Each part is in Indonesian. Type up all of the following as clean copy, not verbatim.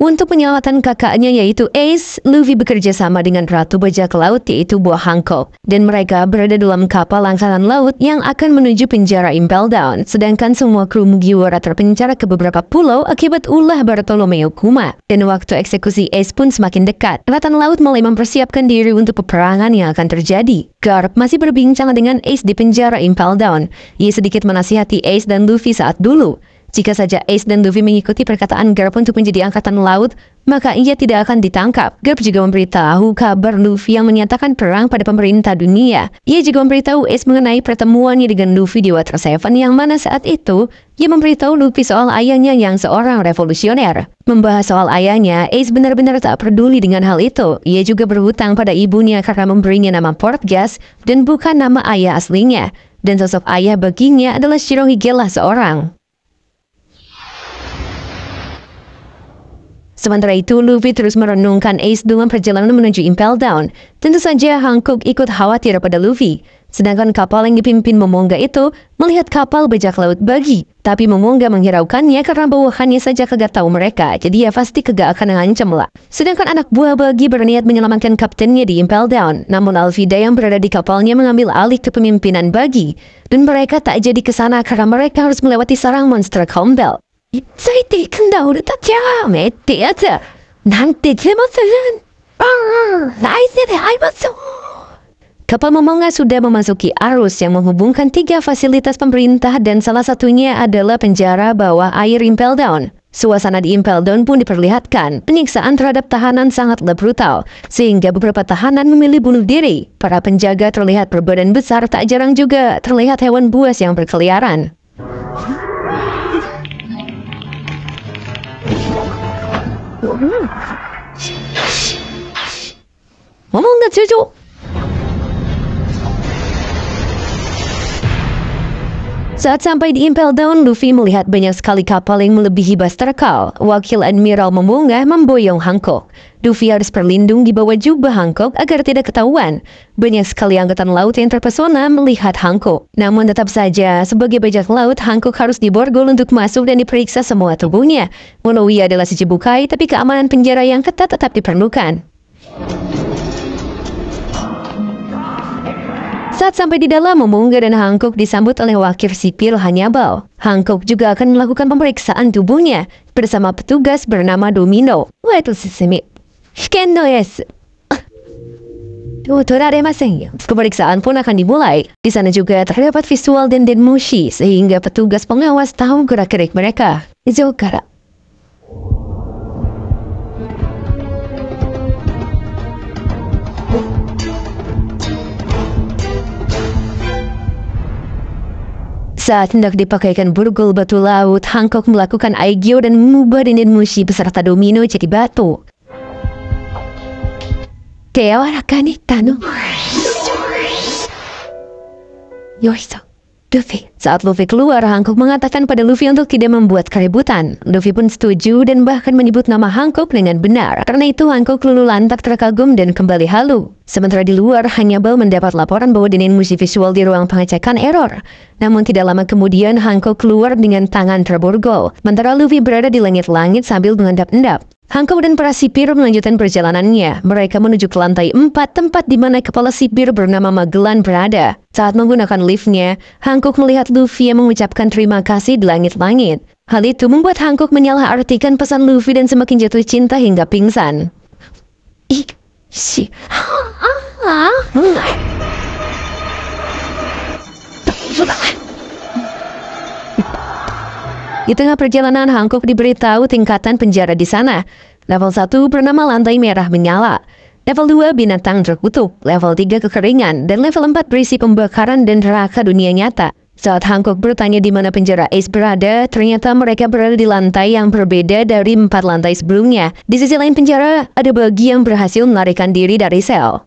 Untuk penyelamatan kakaknya yaitu Ace, Luffy bekerja sama dengan Ratu Bajak Laut yaitu buah Hancock. Dan mereka berada dalam kapal angkatan laut yang akan menuju penjara Impel Down. Sedangkan semua kru Mugiwara terpenjara ke beberapa pulau akibat ulah Bartolomeo Kuma. Dan waktu eksekusi Ace pun semakin dekat. Angkatan laut mulai mempersiapkan diri untuk peperangan yang akan terjadi. Garp masih berbincang dengan Ace di penjara Impel Down. Ia sedikit menasihati Ace dan Luffy saat dulu. Jika saja Ace dan Luffy mengikuti perkataan Garp untuk menjadi angkatan laut, maka ia tidak akan ditangkap. Garp juga memberitahu kabar Luffy yang menyatakan perang pada pemerintah dunia. Ia juga memberitahu Ace mengenai pertemuannya dengan Luffy di Water 7 yang mana saat itu, ia memberitahu Luffy soal ayahnya yang seorang revolusioner. Membahas soal ayahnya, Ace benar-benar tak peduli dengan hal itu. Ia juga berhutang pada ibunya karena memberinya nama Portgas dan bukan nama ayah aslinya. Dan sosok ayah baginya adalah Shirohige-lah seorang. Sementara itu, Luffy terus merenungkan Ace dalam perjalanan menuju Impel Down. Tentu saja Hancock ikut khawatir pada Luffy. Sedangkan kapal yang dipimpin Momonga itu melihat kapal bajak laut bagi. Tapi Momonga menghiraukannya karena bawahannya saja kagak tahu mereka. Jadi ya pasti kagak akan mengancam lah. Sedangkan anak buah bagi berniat menyelamatkan kaptennya di Impel Down. Namun Alvida yang berada di kapalnya mengambil alih kepemimpinan bagi. Dan mereka tak jadi ke sana karena mereka harus melewati sarang monster Campbell. ついていくんだ俺たちはめってやつなんて言えません来世で会いましょう Kapal Momonga sudah memasuki arus yang menghubungkan 3 fasilitas pemerintah dan salah satunya adalah penjara bawah air Impel Down. Suasana di Impel Down pun diperlihatkan. Penyiksaan terhadap tahanan sangatlah brutal, sehingga beberapa tahanan memilih bunuh diri. Para penjaga terlihat berbadan besar, tak jarang juga terlihat hewan buas yang berkeliaran. Momonga Jojo. Saat sampai di Impel Down, Luffy melihat banyak sekali kapal yang melebihi Basterkal. Wakil Admiral Momonga memboyong Hancock. Luffy harus berlindung di bawah jubah Hancock agar tidak ketahuan. Banyak sekali angkatan laut yang terpesona melihat Hancock. Namun tetap saja, sebagai bajak laut, Hancock harus diborgol untuk masuk dan diperiksa semua tubuhnya. Walau ia adalah sejebukai, tapi keamanan penjara yang ketat tetap diperlukan. Saat sampai di dalam, Momonga dan Hancock disambut oleh wakil sipil Hannibal. Hancock juga akan melakukan pemeriksaan tubuhnya bersama petugas bernama Domino. Pemeriksaan pun akan dimulai. Di sana juga terdapat visual dan denmushi sehingga petugas pengawas tahu gerak-gerik mereka. Izokara. Saat hendak dipakaikan borgol batu laut, Hancock melakukan aegyo dan mengubah denmushi beserta Domino jadi batu. Yoiso. Luffy. Saat Luffy keluar, Hancock mengatakan pada Luffy untuk tidak membuat keributan. Luffy pun setuju dan bahkan menyebut nama Hancock dengan benar. Karena itu Hancock lulu lantak terkagum dan kembali halu. Sementara di luar, Hannibal mendapat laporan bahwa denmushi visual di ruang pengecekan error. Namun tidak lama kemudian Hancock keluar dengan tangan terborgol. Sementara Luffy berada di langit-langit sambil mengendap-endap. Hancock dan para sipir melanjutkan perjalanannya. Mereka menuju ke lantai 4, tempat di mana kepala sipir bernama Magellan berada. Saat menggunakan liftnya, Hancock melihat Luffy yang mengucapkan terima kasih di langit-langit. Hal itu membuat Hancock menyalahartikan pesan Luffy dan semakin jatuh cinta hingga pingsan. Di tengah perjalanan, Hancock diberitahu tingkatan penjara di sana. Level 1 bernama lantai merah menyala. Level 2 binatang terkutuk. Level 3 kekeringan. Dan level 4 berisi pembakaran dan neraka dunia nyata. Saat Hancock bertanya di mana penjara Ace berada, ternyata mereka berada di lantai yang berbeda dari 4 lantai sebelumnya. Di sisi lain penjara, ada bagi yang berhasil melarikan diri dari sel.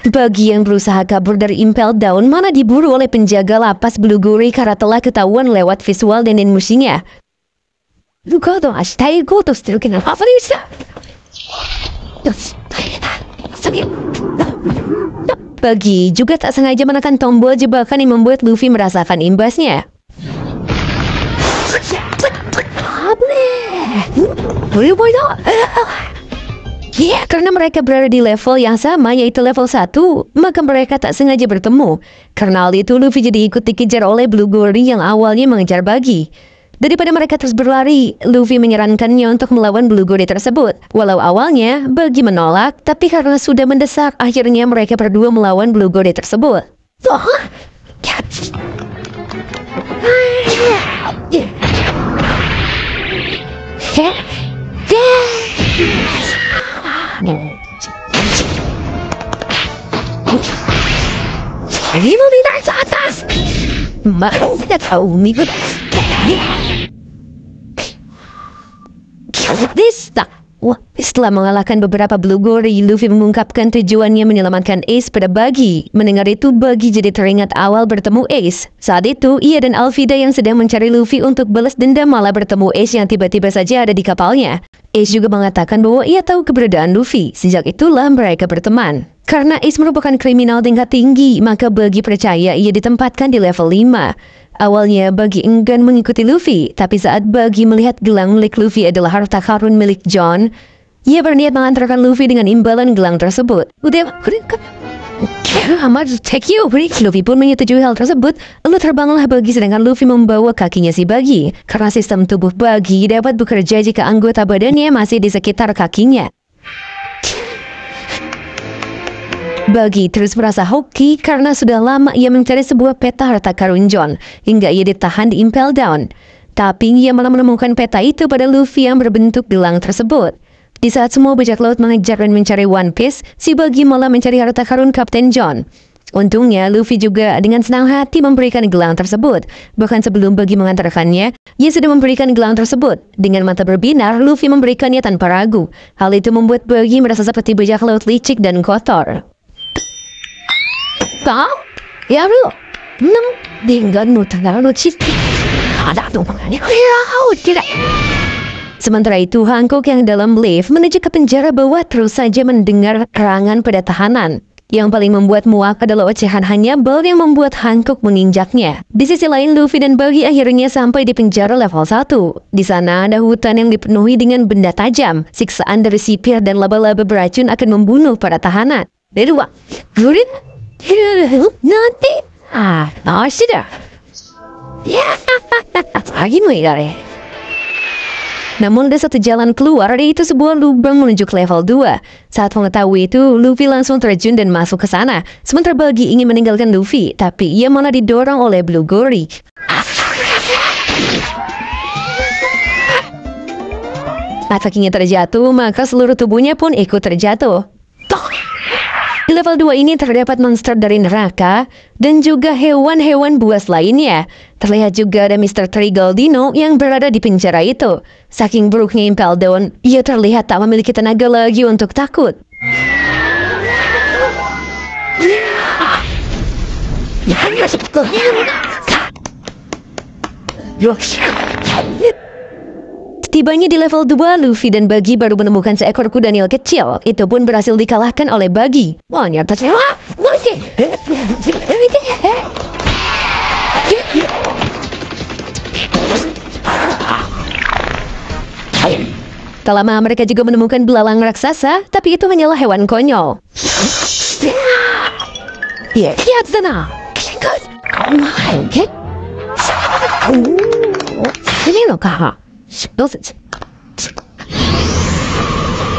Bagi yang berusaha kabur dari Impel Down mana diburu oleh penjaga lapas Blueberry karena telah ketahuan lewat visual dan denmushinya. Bagi juga tak sengaja menekan tombol jebakan yang membuat Luffy merasakan imbasnya. Ya, karena mereka berada di level yang sama, yaitu level 1, maka mereka tak sengaja bertemu. Karena hal itu, Luffy jadi ikut dikejar oleh Blue Gory yang awalnya mengejar Buggy. Daripada mereka terus berlari, Luffy menyarankannya untuk melawan Blue Gory tersebut. Walau awalnya, Buggy menolak, tapi karena sudah mendesak, akhirnya mereka berdua melawan Blue Gory tersebut. Ini mau pindah ke atas. Tidak tahu minggu. Setelah mengalahkan beberapa Blue Gory, Luffy mengungkapkan tujuannya menyelamatkan Ace pada Buggy. Mendengar itu, Buggy jadi teringat awal bertemu Ace. Saat itu, ia dan Alvida yang sedang mencari Luffy untuk balas dendam malah bertemu Ace yang tiba-tiba saja ada di kapalnya. Ace juga mengatakan bahwa ia tahu keberadaan Luffy. Sejak itulah mereka berteman. Karena Ace merupakan kriminal tingkat tinggi, maka Buggy percaya ia ditempatkan di level 5. Awalnya Buggy enggan mengikuti Luffy, tapi saat Buggy melihat gelang milik Luffy adalah harta karun milik John, ia berniat mengantarkan Luffy dengan imbalan gelang tersebut. Luffy pun menyetujui hal tersebut. Lalu terbanglah Buggy sedangkan Luffy membawa kakinya si Buggy. Karena sistem tubuh Buggy dapat bekerja jika anggota badannya masih di sekitar kakinya. Buggy terus merasa hoki karena sudah lama ia mencari sebuah peta harta karun John hingga ia ditahan di Impel Down. Tapi ia malah menemukan peta itu pada Luffy yang berbentuk gelang tersebut. Di saat semua bajak laut mengejar dan mencari One Piece, si Buggy malah mencari harta karun Kapten John. Untungnya Luffy juga dengan senang hati memberikan gelang tersebut. Bahkan sebelum Buggy mengantarkannya, ia sudah memberikan gelang tersebut. Dengan mata berbinar, Luffy memberikannya tanpa ragu. Hal itu membuat Buggy merasa seperti bajak laut licik dan kotor. Ya bro, sementara itu Hancock yang dalam lift menuju ke penjara bawah terus saja mendengar kerangan pada tahanan. Yang paling membuat muak adalah ocehan Hannibal yang membuat Hancock menginjaknya. Di sisi lain, Luffy dan Buggy akhirnya sampai di penjara level 1. Di sana ada hutan yang dipenuhi dengan benda tajam. Siksaan dari sipir dan laba-laba beracun akan membunuh para tahanan. Nanti sudah lagi namun ada satu jalan keluar, yaitu sebuah lubang menuju ke level 2. Saat mengetahui itu, Luffy langsung terjun dan masuk ke sana. Sementara Buggy ingin meninggalkan Luffy, tapi ia malah didorong oleh Blue Gory. Saat kakinya terjatuh, maka seluruh tubuhnya pun ikut terjatuh. Di level 2 ini terdapat monster dari neraka dan juga hewan-hewan buas lainnya. Terlihat juga ada Mr. Trigaldino yang berada di penjara itu. Saking buruknya Impel Down, ia terlihat tak memiliki tenaga lagi untuk takut. Tibanya di level 2, Luffy dan Buggy baru menemukan seekor kuda Nil kecil. Itu pun berhasil dikalahkan oleh Buggy. Tak lama mereka juga menemukan belalang raksasa, tapi itu hanyalah hewan konyol.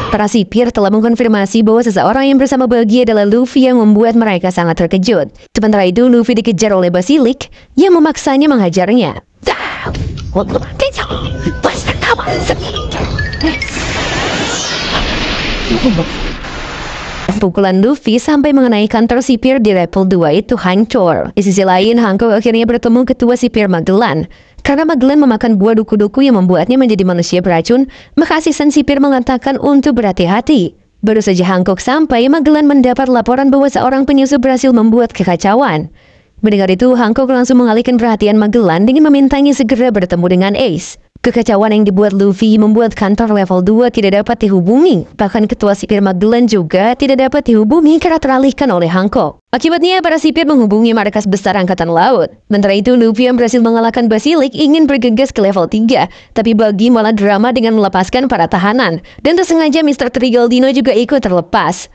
Para sipir telah mengkonfirmasi bahwa seseorang yang bersama Buggy adalah Luffy yang membuat mereka sangat terkejut. Sementara itu, Luffy dikejar oleh Basilik yang memaksanya menghajarnya. Pukulan Luffy sampai mengenai kantor sipir di level 2 itu hancur. Di sisi lain, Hancock akhirnya bertemu ketua sipir Magellan. Karena Magellan memakan buah duku-duku yang membuatnya menjadi manusia beracun, maka asisten sipir mengatakan untuk berhati-hati. Baru saja Hancock sampai, Magellan mendapat laporan bahwa seorang penyusup berhasil membuat kekacauan. Mendengar itu, Hancock langsung mengalihkan perhatian Magellan dengan memintanya segera bertemu dengan Ace. Kekacauan yang dibuat Luffy membuat kantor level 2 tidak dapat dihubungi. Bahkan ketua sipir Magellan juga tidak dapat dihubungi karena teralihkan oleh Hancock. Akibatnya para sipir menghubungi markas besar Angkatan Laut. Sementara itu Luffy yang berhasil mengalahkan Basilik ingin bergegas ke level 3. Tapi Buggy malah drama dengan melepaskan para tahanan. Dan tersengaja Mr. Trigaldino juga ikut terlepas.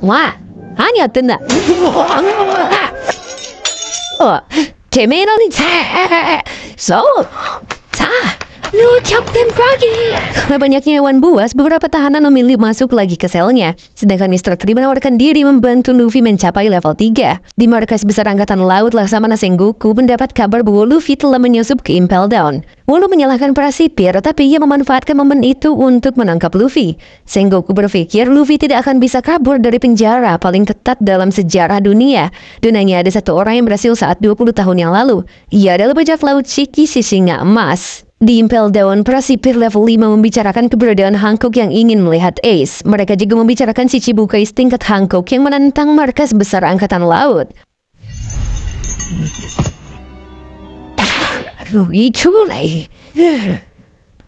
Wah, hanya tenda. Oh, temerani so, lu Captain Froggy. Karena banyaknya hewan buas, beberapa tahanan memilih masuk lagi ke selnya. Sedangkan Mr. Tree menawarkan diri membantu Luffy mencapai level 3. Di markas besar Angkatan Laut, Laksamana Sengoku mendapat kabar bahwa Luffy telah menyusup ke Impel Down. Walau menyalahkan para sipir, tapi ia memanfaatkan momen itu untuk menangkap Luffy. Sengoku berpikir Luffy tidak akan bisa kabur dari penjara paling ketat dalam sejarah dunia. Dan hanya ada satu orang yang berhasil saat 20 tahun yang lalu. Ia adalah bajak laut Shiki si singa emas. Di Impel Down, para sipir level 5 membicarakan keberadaan Hancock yang ingin melihat Ace. Mereka juga membicarakan si Chibukai setingkat Hancock yang menantang markas besar Angkatan Laut.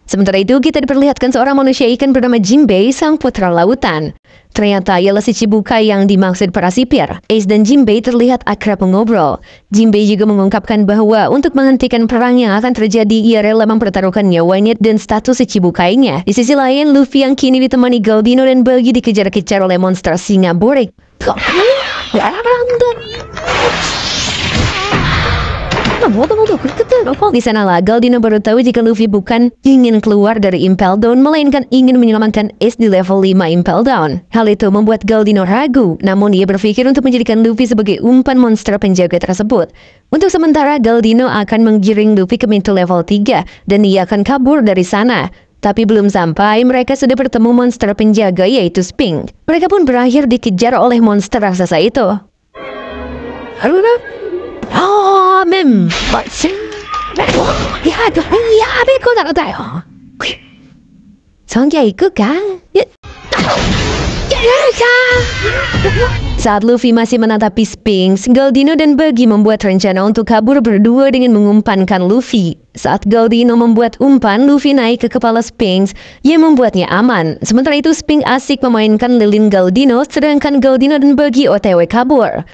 Sementara itu, kita diperlihatkan seorang manusia ikan bernama Jinbei, sang putra lautan. Ternyata ialah si Chibukai yang dimaksud para sipir. Ace dan Jinbei terlihat akrab mengobrol. Jinbei juga mengungkapkan bahwa untuk menghentikan perang yang akan terjadi, ia rela mempertaruhkan nyawanya dan status si Chibukainya. Di sisi lain, Luffy yang kini ditemani Galdino dan Buggy dikejar-kejar oleh monster singa Borik. Di sanalah Galdino baru tahu jika Luffy bukan ingin keluar dari Impel Down, melainkan ingin menyelamatkan Ace di level 5 Impel Down. Hal itu membuat Galdino ragu, namun ia berpikir untuk menjadikan Luffy sebagai umpan monster penjaga tersebut. Untuk sementara, Galdino akan menggiring Luffy ke pintu level 3, dan ia akan kabur dari sana. Tapi belum sampai, mereka sudah bertemu monster penjaga yaitu Sphinx. Mereka pun berakhir dikejar oleh monster raksasa itu. Saat Luffy masih menatapi Sphinx, Galdino dan Buggy membuat rencana untuk kabur berdua dengan mengumpankan Luffy. Saat Galdino membuat umpan, Luffy naik ke kepala Sphinx yang membuatnya aman. Sementara itu Sphinx asik memainkan lilin Galdino, sedangkan Galdino dan Buggy OTW kabur.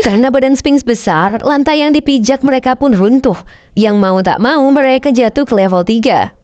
Karena badan Sphinx besar, lantai yang dipijak mereka pun runtuh. Yang mau tak mau mereka jatuh ke level 3.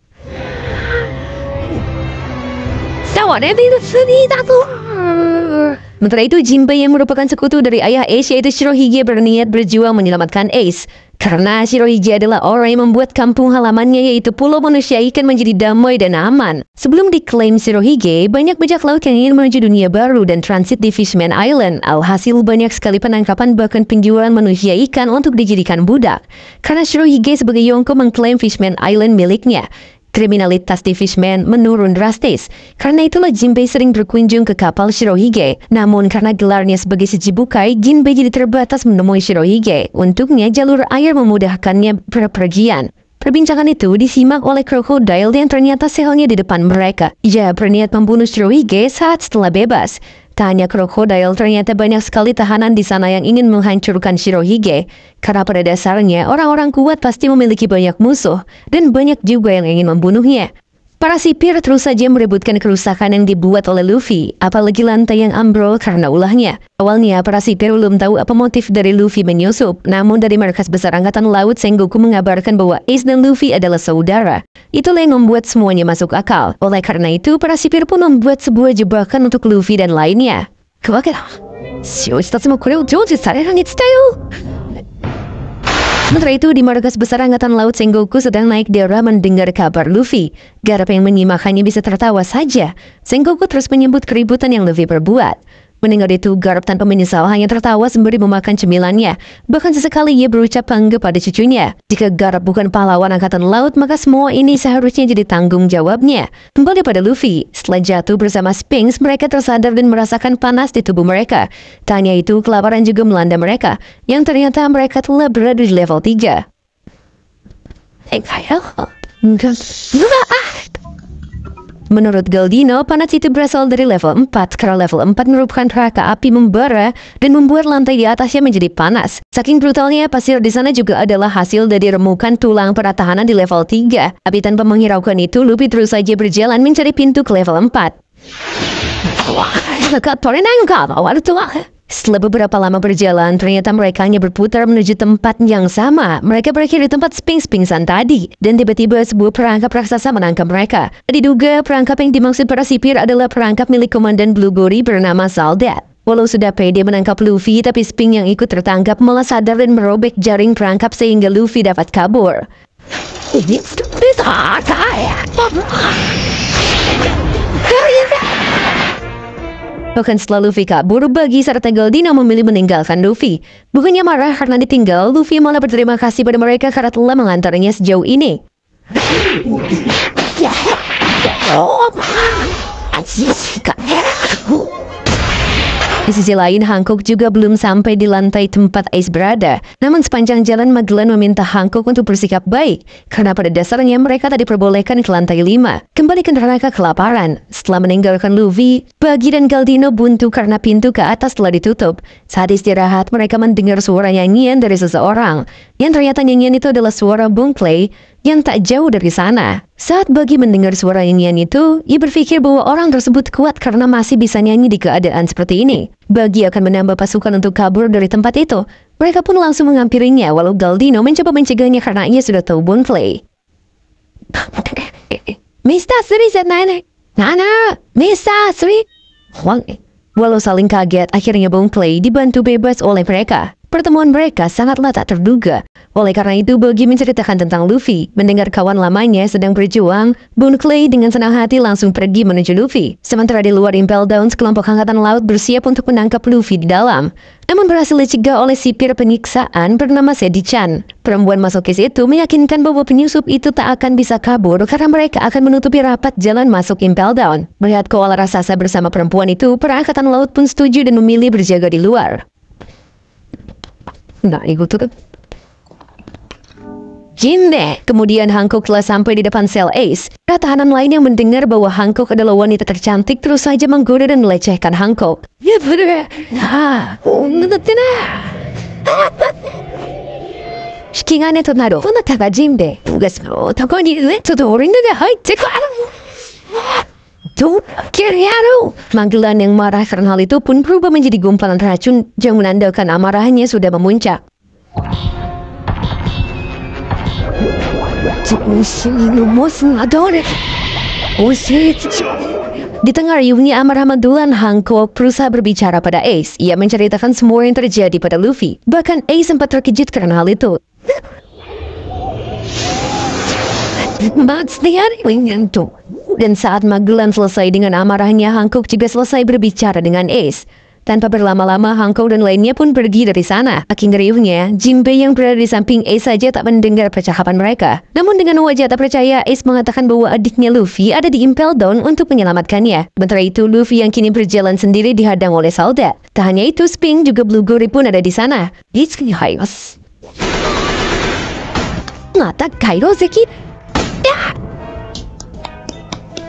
Sementara itu Jinbei yang merupakan sekutu dari ayah Ace yaitu Shirohige berniat berjuang menyelamatkan Ace. Karena Shirohige adalah orang yang membuat kampung halamannya yaitu Pulau Manusia Ikan menjadi damai dan aman. Sebelum diklaim Shirohige, banyak bajak laut yang ingin menuju dunia baru dan transit di Fishman Island. Alhasil banyak sekali penangkapan bahkan penjualan manusia ikan untuk dijadikan budak. Karena Shirohige sebagai Yonko mengklaim Fishman Island miliknya. Kriminalitas di Fishman menurun drastis. Karena itulah Jinbei sering berkunjung ke kapal Shirohige. Namun karena gelarnya sebagai Shichibukai, Jinbei jadi terbatas menemui Shirohige. Untuknya jalur air memudahkannya berpergian. Perbincangan itu disimak oleh Crocodile yang ternyata selnya di depan mereka. Ia berniat membunuh Shirohige saat setelah bebas. Tak hanya Crocodile, ternyata banyak sekali tahanan di sana yang ingin menghancurkan Shirohige. Karena pada dasarnya, orang-orang kuat pasti memiliki banyak musuh, dan banyak juga yang ingin membunuhnya. Para sipir terus saja merebutkan kerusakan yang dibuat oleh Luffy, apalagi lantai yang ambrol karena ulahnya. Awalnya, para sipir belum tahu apa motif dari Luffy menyusup, namun dari markas besar Angkatan Laut, Sengoku mengabarkan bahwa Ace dan Luffy adalah saudara. Itulah yang membuat semuanya masuk akal. Oleh karena itu, para sipir pun membuat sebuah jebakan untuk Luffy dan lainnya. Sementara itu, di markas besar Angkatan Laut, Sengoku sedang naik daerah mendengar kabar Luffy. Garp yang menyimak hanya bisa tertawa saja. Sengoku terus menyebut keributan yang Luffy perbuat. Mendengar itu, Garp tanpa menyesal hanya tertawa sembari memakan cemilannya. Bahkan sesekali ia berucap bangga pada cucunya. Jika Garp bukan pahlawan Angkatan Laut, maka semua ini seharusnya jadi tanggung jawabnya. Kembali pada Luffy, setelah jatuh bersama Sphinx, mereka tersadar dan merasakan panas di tubuh mereka. Tak hanya itu, kelaparan juga melanda mereka, yang ternyata mereka telah berada di level 3. Menurut Galdino, panas itu berasal dari level 4 karena level 4 merupakan neraka api membara dan membuat lantai di atasnya menjadi panas. Saking brutalnya, pasir di sana juga adalah hasil dari remukan tulang pertahanan di level 3. Tapi tanpa menghiraukan itu, Luffy terus saja berjalan mencari pintu ke level 4. Setelah beberapa lama berjalan, ternyata mereka hanya berputar menuju tempat yang sama. Mereka berakhir di tempat Sphinx-pingsan tadi. Dan tiba-tiba sebuah perangkap raksasa menangkap mereka. Diduga perangkap yang dimaksud para sipir adalah perangkap milik Komandan Blue Gory bernama Soldat. Walau sudah pede menangkap Luffy, tapi Sphinx yang ikut tertangkap malah sadar dan merobek jaring perangkap sehingga Luffy dapat kabur. Bahkan setelah Luffy kabur, Buggy serta Galdino memilih meninggalkan Luffy. Bukannya marah karena ditinggal, Luffy malah berterima kasih pada mereka karena telah mengantarnya sejauh ini. Di sisi lain, Hancock juga belum sampai di lantai tempat Ace berada. Namun sepanjang jalan, Magellan meminta Hancock untuk bersikap baik, karena pada dasarnya mereka tak diperbolehkan ke lantai 5. Kembali ke neraka kelaparan. Setelah meninggalkan Luffy, Buggy dan Galdino buntu karena pintu ke atas telah ditutup. Saat istirahat, mereka mendengar suara nyanyian dari seseorang. Yang ternyata nyanyian itu adalah suara Bon Clay yang tak jauh dari sana. Saat Buggy mendengar suara nyanyian itu, ia berpikir bahwa orang tersebut kuat karena masih bisa nyanyi di keadaan seperti ini. Buggy akan menambah pasukan untuk kabur dari tempat itu. Mereka pun langsung menghampirinya, walau Galdino mencoba mencegahnya karena ia sudah tahu Bon Clay. Mr. Sri Zetnane, Nana, Mr. Sri. Walau saling kaget, akhirnya Bon Clay dibantu bebas oleh mereka. Pertemuan mereka sangatlah tak terduga. Oleh karena itu, Buggy menceritakan tentang Luffy. Mendengar kawan lamanya sedang berjuang, Bon Clay dengan senang hati langsung pergi menuju Luffy. Sementara di luar Impel Down, sekelompok angkatan laut bersiap untuk menangkap Luffy di dalam. Namun berhasil dicegah oleh sipir penyiksaan bernama Sedi-chan. Perempuan masokis itu meyakinkan bahwa penyusup itu tak akan bisa kabur karena mereka akan menutupi rapat jalan masuk Impel Down. Melihat koala raksasa bersama perempuan itu, para angkatan laut pun setuju dan memilih berjaga di luar. Nah, itu tuh. Jinbe! Kemudian Hancock telah sampai di depan sel Ace. Tahanan lain yang mendengar bahwa Hancock adalah wanita tercantik terus saja menggoda dan melecehkan Hancock. Ya bener. Shikigane to naru. Onata ga Jinbe. Tugas no toko ni ue todori de haitte karu. Magellan yang marah karena hal itu pun berubah menjadi gumpalan racun yang menandakan amarahnya sudah memuncak. Di tengah riuhnya amarah Magellan, Hancock berusaha berbicara pada Ace. Ia menceritakan semua yang terjadi pada Luffy. Bahkan Ace sempat terkejut karena hal itu. Dan saat Magellan selesai dengan amarahnya, Hancock juga selesai berbicara dengan Ace. Tanpa berlama-lama, Hancock dan lainnya pun pergi dari sana. Saking riuhnya, Jinbe yang berada di samping Ace saja tak mendengar percakapan mereka. Namun dengan wajah tak percaya, Ace mengatakan bahwa adiknya Luffy ada di Impel Down untuk menyelamatkannya. Sementara itu, Luffy yang kini berjalan sendiri dihadang oleh Soldat. Tak hanya itu, Sphinx juga Blue Gory pun ada di sana. Ngata Kairo Zeki.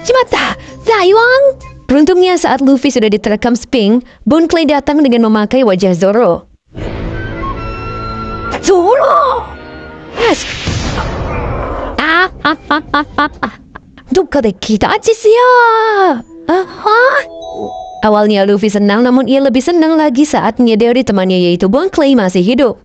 Cimata, Zaiwang! Beruntungnya saat Luffy sudah diterkam Sphinx, Bon Clay datang dengan memakai wajah Zoro. Zoro! Yes! Duka de kita desu. Awalnya Luffy senang, namun ia lebih senang lagi saat menyadari temannya yaitu Bon Clay masih hidup.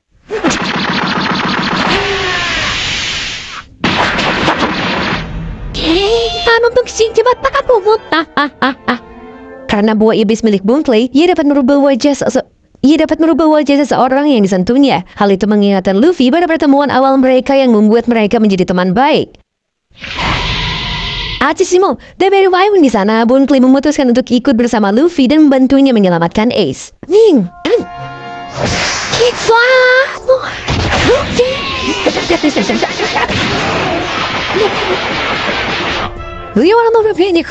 Karena buah iblis milik Bon Clay, ia dapat merubah wajah seseorang yang disentuhnya. Hal itu mengingatkan Luffy pada pertemuan awal mereka yang membuat mereka menjadi teman baik. Achisimo, dari Waiwun di sana, Bon Clay memutuskan untuk ikut bersama Luffy dan membantunya menyelamatkan Ace. Ning,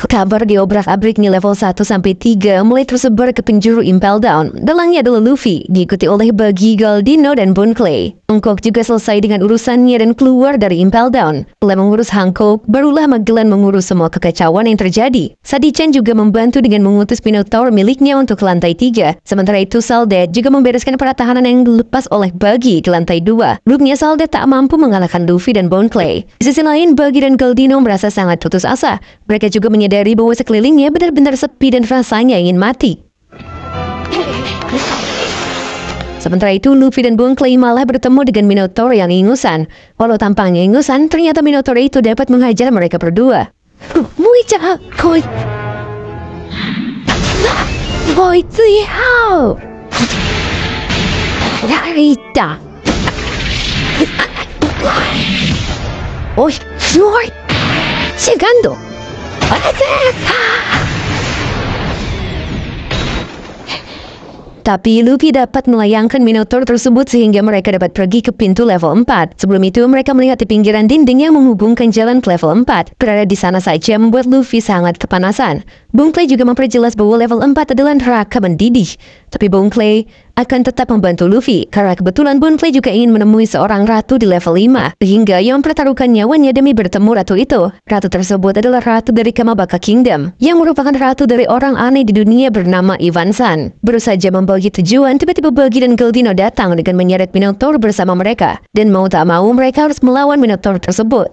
kabar di obrak-abriknya level 1-3 mulai tersebar ke penjuru Impel Down. Dalangnya adalah Luffy, diikuti oleh Buggy, Galdino, dan Bon Clay. Hancock juga selesai dengan urusannya dan keluar dari Impel Down. Setelah mengurus Hancock, barulah Magellan mengurus semua kekacauan yang terjadi. Sadi-chan juga membantu dengan mengutus Minotaur miliknya untuk ke lantai 3. Sementara itu Saldet juga membereskan para tahanan yang dilepas oleh Buggy ke lantai 2. Rupanya Saldet tak mampu mengalahkan Luffy dan Bone Clay. Di sisi lain, Buggy dan Galdino merasa sangat putus asa. Mereka juga menyadari bahwa sekelilingnya benar-benar sepi dan rasanya ingin mati. Sementara itu, Luffy dan Bone Clay malah bertemu dengan Minotaur yang ingusan. Walau tampangnya ingusan, ternyata Minotaur itu dapat menghajar mereka berdua. Muicha, koi zihao. Narita. Oi, noi. Chegando. Tapi Luffy dapat melayangkan Minotaur tersebut sehingga mereka dapat pergi ke pintu level 4. Sebelum itu mereka melihat di pinggiran dinding yang menghubungkan jalan ke level 4. Berada di sana saja membuat Luffy sangat kepanasan. Bone Clay juga memperjelas bahwa level 4 adalah neraka mendidih. Tapi Bone Clay akan tetap membantu Luffy karena kebetulan Bone Clay juga ingin menemui seorang ratu di level 5. Hingga ia mempertaruhkan nyawanya demi bertemu ratu itu. Ratu tersebut adalah ratu dari Kamabaka Kingdom yang merupakan ratu dari orang aneh di dunia bernama Ivan San. Baru saja membagi tujuan, tiba-tiba Buggy dan Galdino datang dengan menyeret Minotaur bersama mereka. Dan mau tak mau mereka harus melawan Minotaur tersebut.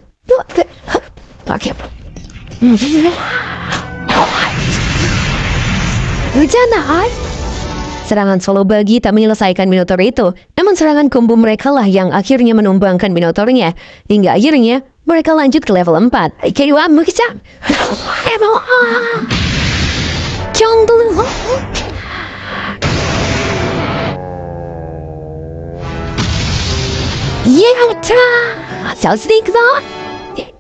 Serangan solo Buggy tak menyelesaikan Minotaur itu, namun serangan combo mereka lah yang akhirnya menumbangkan Minotaurnya. Hingga akhirnya mereka lanjut ke level 4.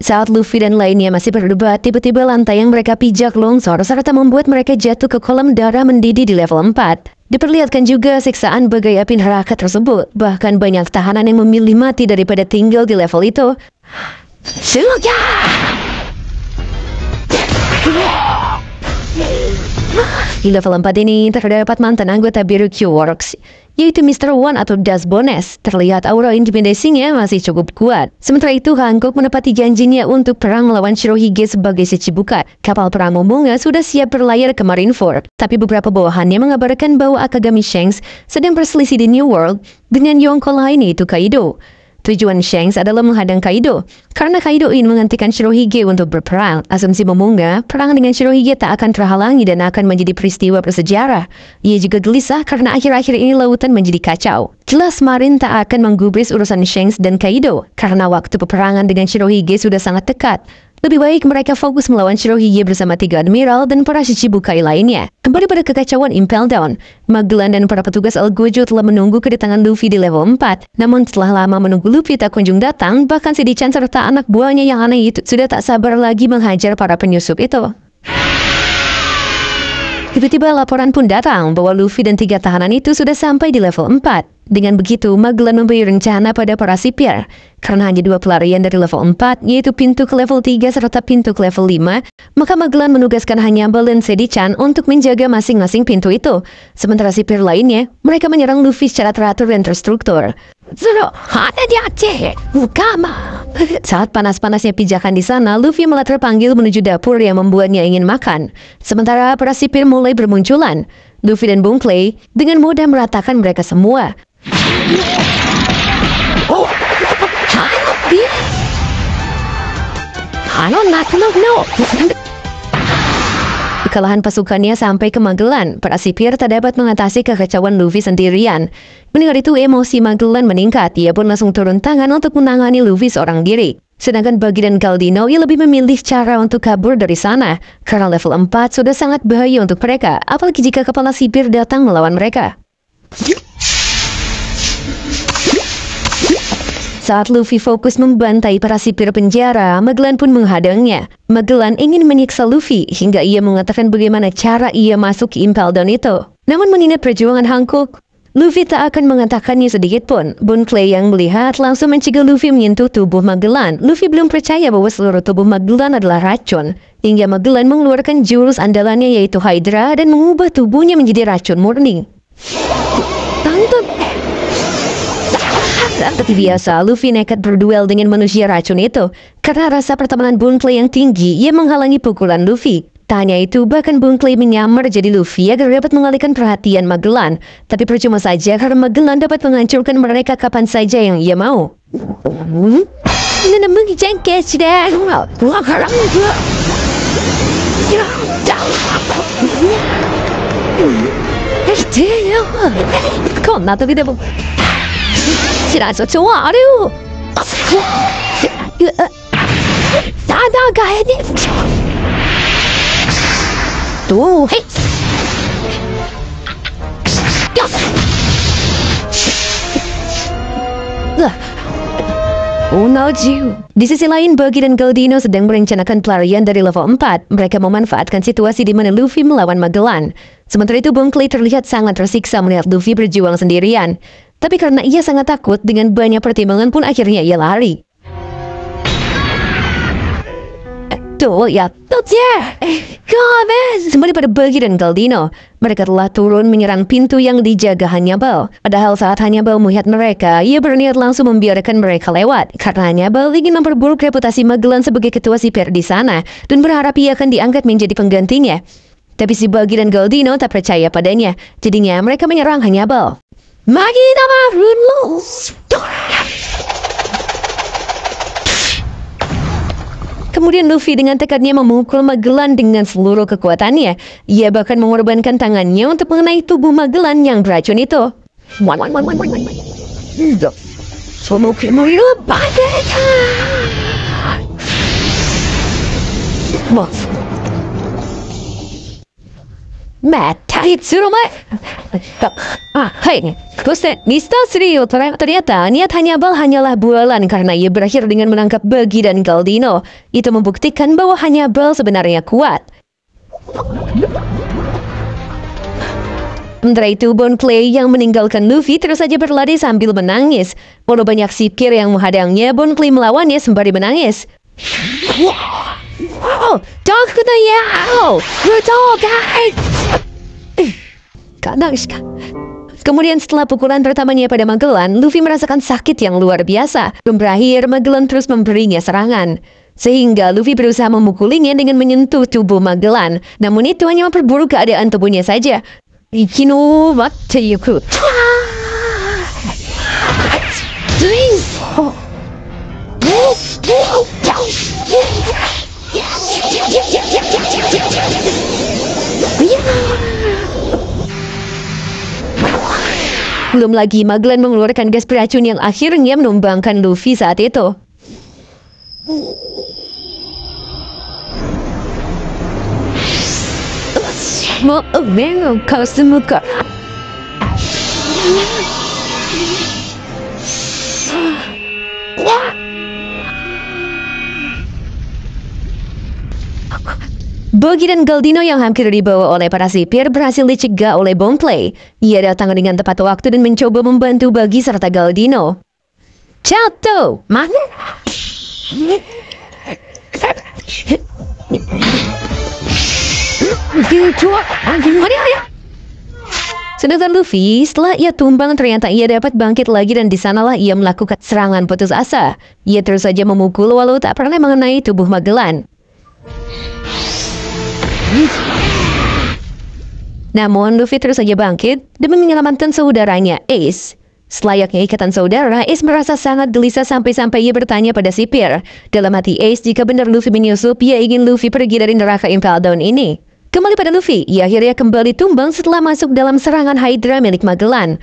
Saat Luffy dan lainnya masih berdebat, tiba-tiba lantai yang mereka pijak longsor serta membuat mereka jatuh ke kolam darah mendidih di level 4. Diperlihatkan juga siksaan bagai api neraka tersebut. Bahkan banyak tahanan yang memilih mati daripada tinggal di level itu. Di level 4 ini terdapat mantan anggota biru Q-Works, yaitu Mr. One atau Das Bones. Terlihat aura intimidasinya masih cukup kuat. Sementara itu Hancock menepati janjinya untuk perang melawan Shirohige sebagai Shichibukai. Kapal perang Momonga sudah siap berlayar ke Marineford. Tapi beberapa bawahannya mengabarkan bahwa Akagami Shanks sedang berselisih di New World dengan Yonko lain yaitu Kaido. Tujuan Shanks adalah menghadang Kaido, karena Kaido ingin menggantikan Shirohige untuk berperang. Asumsi Momonga, perang dengan Shirohige tak akan terhalangi dan akan menjadi peristiwa bersejarah. Ia juga gelisah karena akhir-akhir ini lautan menjadi kacau. Jelas Marin tak akan menggubris urusan Shanks dan Kaido, karena waktu peperangan dengan Shirohige sudah sangat dekat. Lebih baik mereka fokus melawan Shirohige bersama 3 admiral dan para Shichibukai lainnya. Kembali pada kekacauan Impel Down, Magellan dan para petugas El Gojo telah menunggu kedatangan Luffy di level 4. Namun setelah lama menunggu Luffy tak kunjung datang, bahkan Sadi-chan serta anak buahnya yang aneh itu sudah tak sabar lagi menghajar para penyusup itu. Tiba-tiba laporan pun datang bahwa Luffy dan 3 tahanan itu sudah sampai di level 4. Dengan begitu, Magellan memberi rencana pada para sipir. Karena hanya 2 pelarian dari level 4, yaitu pintu ke level 3 serta pintu ke level 5, maka Magellan menugaskan Hannibal dan Sadi-chan untuk menjaga masing-masing pintu itu. Sementara sipir lainnya, mereka menyerang Luffy secara teratur dan terstruktur. Saat panas-panasnya pijakan di sana, Luffy malah terpanggil menuju dapur yang membuatnya ingin makan. Sementara para sipir mulai bermunculan. Luffy dan Bone Clay dengan mudah meratakan mereka semua. Kekalahan pasukannya sampai ke Magellan. Para sipir tak dapat mengatasi kekacauan Luffy sendirian. Mendengar itu emosi Magellan meningkat. Ia pun langsung turun tangan untuk menangani Luffy seorang diri. Sedangkan Buggy dan Galdino ia lebih memilih cara untuk kabur dari sana. Karena level 4 sudah sangat bahaya untuk mereka. Apalagi jika kepala sipir datang melawan mereka. Saat Luffy fokus membantai para sipir penjara, Magellan pun menghadangnya. Magellan ingin menyiksa Luffy hingga ia mengatakan bagaimana cara ia masuk ke Impel Down itu. Namun mengingat perjuangan Hancock, Luffy tak akan mengatakannya sedikit pun. Bone Clay yang melihat langsung mencegah Luffy menyentuh tubuh Magellan. Luffy belum percaya bahwa seluruh tubuh Magellan adalah racun. Hingga Magellan mengeluarkan jurus andalannya yaitu Hydra dan mengubah tubuhnya menjadi racun murni. Seperti biasa, Luffy nekat berduel dengan manusia racun itu. Karena rasa pertemanan Boneclay yang tinggi, ia menghalangi pukulan Luffy. Tak hanya itu, bahkan Boneclay menyamar jadi Luffy agar dapat mengalihkan perhatian Magellan. Tapi percuma saja karena Magellan dapat menghancurkan mereka kapan saja yang ia mau. Tuh, hei. Di sisi lain, Buggy dan Goldino sedang merencanakan pelarian dari level 4. Mereka memanfaatkan situasi di mana Luffy melawan Magellan. Sementara itu, Boneclay terlihat sangat tersiksa melihat Luffy berjuang sendirian. Tapi karena ia sangat takut, dengan banyak pertimbangan pun akhirnya ia lari. Kembali pada Buggy dan Goldino. Mereka telah turun menyerang pintu yang dijaga Hannibal. Padahal saat Hannibal melihat mereka, ia berniat langsung membiarkan mereka lewat. Karena Hannibal ingin memperburuk reputasi Magellan sebagai ketua sipir di sana dan berharap ia akan diangkat menjadi penggantinya. Tapi si Buggy dan Goldino tak percaya padanya. Jadinya mereka menyerang Hannibal. Kemudian Luffy dengan tekadnya memukul Magellan dengan seluruh kekuatannya. Ia bahkan mengorbankan tangannya untuk mengenai tubuh Magellan yang beracun itu. Ternyata niat Hannibal hanyalah bualan karena ia berakhir dengan menangkap Buggy dan Goldino. Itu membuktikan bahwa Hannibal sebenarnya kuat. Sementara itu, Boneclay yang meninggalkan Luffy terus saja berlari sambil menangis. Walau banyak sipir yang menghadangnya, Boneclay melawannya sembari menangis. Kemudian setelah pukulan pertamanya pada Magellan, Luffy merasakan sakit yang luar biasa. Belum berakhir, Magellan terus memberinya serangan. Sehingga Luffy berusaha memukulinya dengan menyentuh tubuh Magellan. Namun itu hanya memperburuk keadaan tubuhnya saja. Belum lagi Magellan mengeluarkan gas beracun yang akhirnya menumbangkan Luffy saat itu. Buggy dan Goldino yang hampir dibawa oleh para sipir berhasil dicegah oleh Boneclay. Ia datang dengan tepat waktu dan mencoba membantu Buggy serta Goldino. Jatuh! Mana? Sedangkan Luffy, setelah ia tumbang ternyata ia dapat bangkit lagi dan di sanalah ia melakukan serangan putus asa. Ia terus saja memukul walau tak pernah mengenai tubuh Magellan. Namun Luffy terus saja bangkit demi menyelamatkan saudaranya Ace. Selayaknya ikatan saudara, Ace merasa sangat gelisah sampai-sampai ia bertanya pada sipir. Dalam hati Ace, jika benar Luffy menyusup, ia ingin Luffy pergi dari neraka Impel Down ini. Kembali pada Luffy, ia akhirnya kembali tumbang setelah masuk dalam serangan Hydra milik Magellan.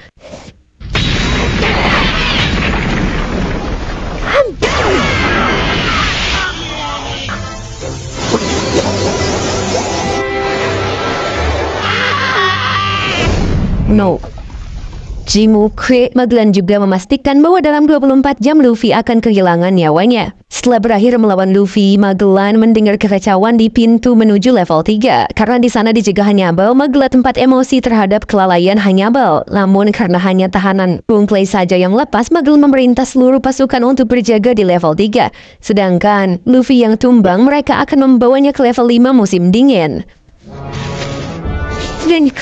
No. Jimukwe Magellan juga memastikan bahwa dalam 24 jam Luffy akan kehilangan nyawanya. Setelah berakhir melawan Luffy, Magellan mendengar kekacauan di pintu menuju level 3. Karena di sana dijegah Hannibal, Magellan tempat emosi terhadap kelalaian Hannibal. Namun karena hanya tahanan Boneclay saja yang lepas, Magellan memerintah seluruh pasukan untuk berjaga di level 3. Sedangkan Luffy yang tumbang, mereka akan membawanya ke level 5 musim dingin. Dan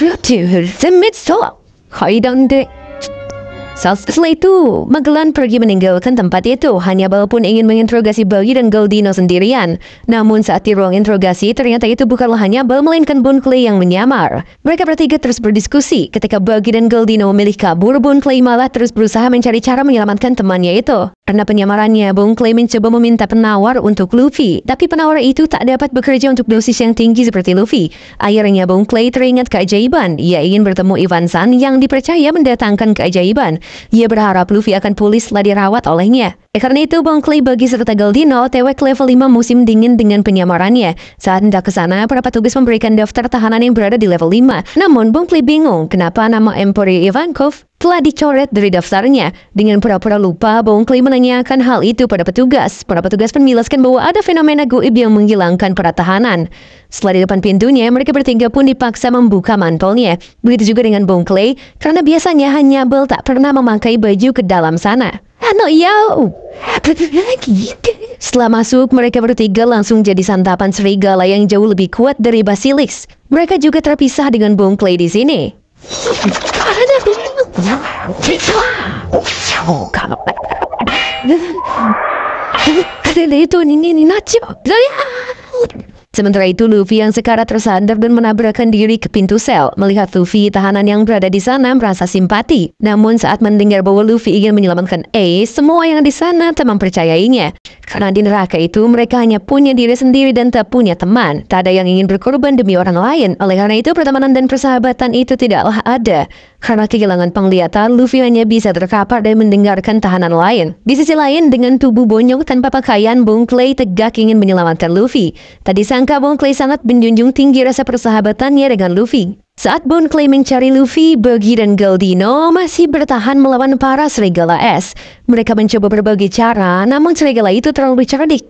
Setelah itu, Magellan pergi meninggalkan tempat itu. Hannibal pun ingin menginterogasi Buggy dan Galdino sendirian. Namun saat di ruang interogasi, ternyata itu bukanlah Hannibal, melainkan Bon Clay yang menyamar. Mereka bertiga terus berdiskusi. Ketika Buggy dan Galdino memilih kabur, Bon Clay malah terus berusaha mencari cara menyelamatkan temannya itu. Karena penyamarannya, Bon Clay mencoba meminta penawar untuk Luffy. Tapi penawar itu tak dapat bekerja untuk dosis yang tinggi seperti Luffy. Akhirnya Bon Clay teringat keajaiban. Ia ingin bertemu Ivan San yang dipercaya mendatangkan keajaiban. Ia berharap Luffy akan pulih setelah dirawat olehnya. Karena itu, Bon Clay bagi serta Galdino tewek level 5 musim dingin dengan penyamarannya. Saat hendak ke sana, para petugas memberikan daftar tahanan yang berada di level 5. Namun, Bon Clay bingung kenapa nama Emperor Ivankov telah dicoret dari daftarnya. Dengan pura-pura lupa, Bon Clay menanyakan hal itu pada petugas. Para petugas pun menjelaskan bahwa ada fenomena goib yang menghilangkan para tahanan. Setelah di depan pintunya, mereka bertiga pun dipaksa membuka mantolnya. Begitu juga dengan Bon Clay, karena biasanya Hannibal tak pernah memakai baju ke dalam sana. Setelah masuk, mereka bertiga langsung jadi santapan serigala yang jauh lebih kuat dari Basilisk. Mereka juga terpisah dengan Bon Clay di sini. Sementara itu, Luffy yang sekarang tersadar dan menabrakkan diri ke pintu sel. Melihat Luffy, tahanan yang berada di sana merasa simpati. Namun saat mendengar bahwa Luffy ingin menyelamatkan Ace, semua yang di sana tak mempercayainya. Karena di neraka itu, mereka hanya punya diri sendiri dan tak punya teman. Tak ada yang ingin berkorban demi orang lain. Oleh karena itu, pertemanan dan persahabatan itu tidaklah ada. Karena kehilangan penglihatan, Luffy hanya bisa terkapar dan mendengarkan tahanan lain. Di sisi lain, dengan tubuh bonyok tanpa pakaian, Bon Clay tegak ingin menyelamatkan Luffy. Tadi sangka Bon Clay sangat menjunjung tinggi rasa persahabatannya dengan Luffy. Saat Bon Clay mencari Luffy, Buggy dan Galdino masih bertahan melawan para serigala es. Mereka mencoba berbagai cara, namun serigala itu terlalu cerdik.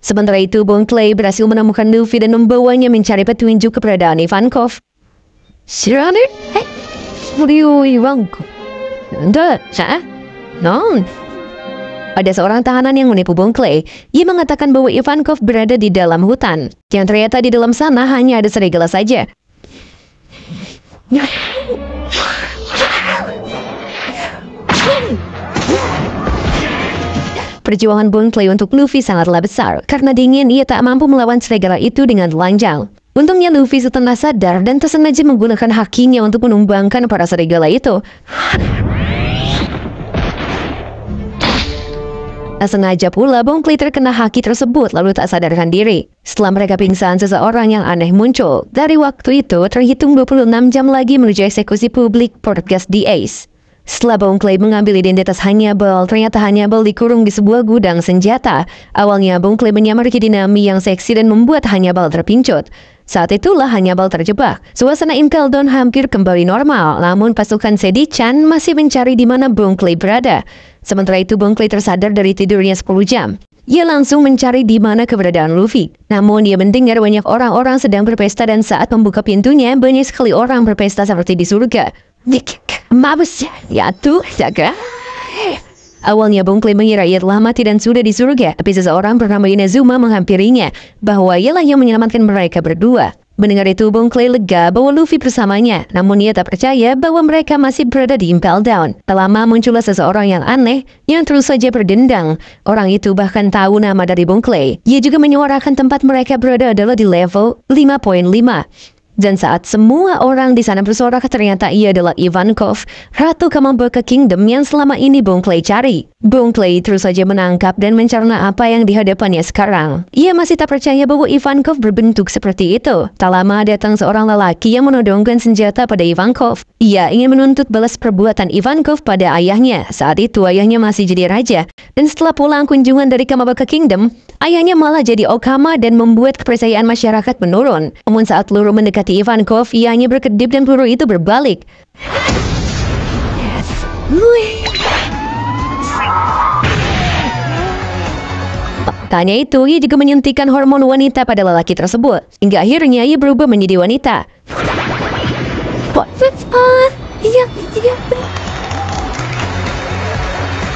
Sementara itu, Bon Clay berhasil menemukan Luffy dan membawanya mencari petunjuk keberadaan Ivankov. Shiraner? Ivankov? Non. Ada seorang tahanan yang menipu Bon Clay. Ia mengatakan bahwa Ivankov berada di dalam hutan. Yang ternyata di dalam sana hanya ada serigala saja. Perjuangan Bon Clay untuk Luffy sangatlah besar. Karena dingin, ia tak mampu melawan serigala itu dengan telanjang. Untungnya Luffy setelah sadar dan tersengaja menggunakan hakinya untuk menumbangkan para serigala itu. Sengaja pula, Bon Clay terkena haki tersebut lalu tak sadarkan diri. Setelah mereka pingsan, seseorang yang aneh muncul. Dari waktu itu, terhitung 26 jam lagi menuju eksekusi publik podcast The Ace. Setelah Bon Clay mengambil identitas Hannibal, ternyata Hannibal dikurung di sebuah gudang senjata. Awalnya, Bon Clay menyamar ke Dinami yang seksi dan membuat Hannibal terpincut. Saat itulah Hannibal terjebak. Suasana Impel Down hampir kembali normal, namun pasukan Sedi-chan masih mencari di mana Bon Clay berada. Sementara itu, Bon Clay tersadar dari tidurnya 10 jam. Ia langsung mencari di mana keberadaan Luffy. Namun, dia mendengar banyak orang-orang sedang berpesta dan saat membuka pintunya, banyak sekali orang berpesta seperti di surga. Mabus, ya tuh, jaga. Awalnya Bon Clay mengira ia telah mati dan sudah di surga, tapi seseorang bernama Inazuma menghampirinya bahwa ialah yang menyelamatkan mereka berdua. Mendengar itu, Bon Clay lega bahwa Luffy bersamanya, namun ia tak percaya bahwa mereka masih berada di Impel Down. Tak lama muncullah seseorang yang aneh yang terus saja berdendang. Orang itu bahkan tahu nama dari Bon Clay. Ia juga menyuarakan tempat mereka berada adalah di level 5.5. Dan saat semua orang di sana bersorak, ternyata ia adalah Ivankov, Ratu Kamabaka Kingdom yang selama ini Bon Clay cari. Bon Clay terus saja menangkap dan mencerna apa yang dihadapannya sekarang. Ia masih tak percaya bahwa Ivankov berbentuk seperti itu. Tak lama datang seorang lelaki yang menodongkan senjata pada Ivankov. Ia ingin menuntut balas perbuatan Ivankov pada ayahnya. Saat itu ayahnya masih jadi raja. Dan setelah pulang kunjungan dari Kamabaka Kingdom, ayahnya malah jadi Okama dan membuat kepercayaan masyarakat menurun. Namun saat peluru mendekati Ivankov, ia hanya berkedip dan peluru itu berbalik. Tanya itu, ia juga menyuntikkan hormon wanita pada lelaki tersebut. Hingga akhirnya ia berubah menjadi wanita.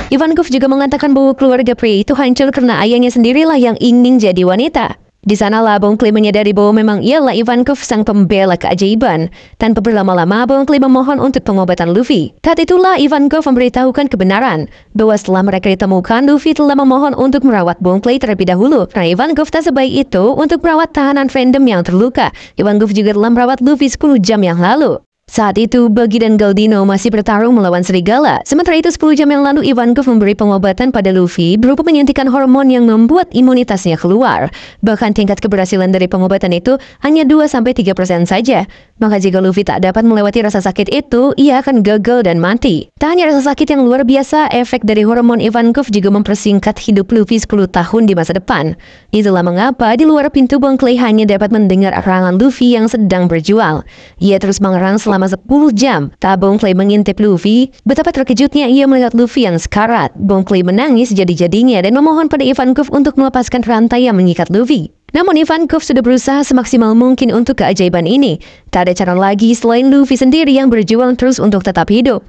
Ivankov juga mengatakan bahwa keluarga pria itu hancur karena ayahnya sendirilah yang ingin jadi wanita. Di sanalah Bong Clay menyadari bahwa memang ialah Ivankov sang pembela keajaiban. Tanpa berlama-lama, Bong Clay memohon untuk pengobatan Luffy. Saat itulah Ivankov memberitahukan kebenaran bahwa setelah mereka ditemukan, Luffy telah memohon untuk merawat Bong Clay terlebih dahulu. Karena Ivankov tak sebaik itu untuk merawat tahanan fandom yang terluka. Ivankov juga telah merawat Luffy 10 jam yang lalu. Saat itu, Buggy dan Galdino masih bertarung melawan serigala. Sementara itu, 10 jam yang lalu, Ivankov memberi pengobatan pada Luffy berupa penyuntikan hormon yang membuat imunitasnya keluar. Bahkan tingkat keberhasilan dari pengobatan itu hanya 2-3% saja. Maka jika Luffy tak dapat melewati rasa sakit itu, ia akan gagal dan mati. Tak hanya rasa sakit yang luar biasa, efek dari hormon Ivankov juga mempersingkat hidup Luffy 10 tahun di masa depan. Itulah mengapa di luar pintu Bong Clay hanya dapat mendengar erangan Luffy yang sedang berjuang. Ia terus mengerang selama 10 jam. Tak Bong Clay mengintip Luffy, betapa terkejutnya ia melihat Luffy yang sekarat. Bong Clay menangis jadi-jadinya dan memohon pada Ivankov untuk melepaskan rantai yang mengikat Luffy. Namun Ivankov sudah berusaha semaksimal mungkin untuk keajaiban ini. Tak ada cara lagi selain Luffy sendiri yang berjuang terus untuk tetap hidup.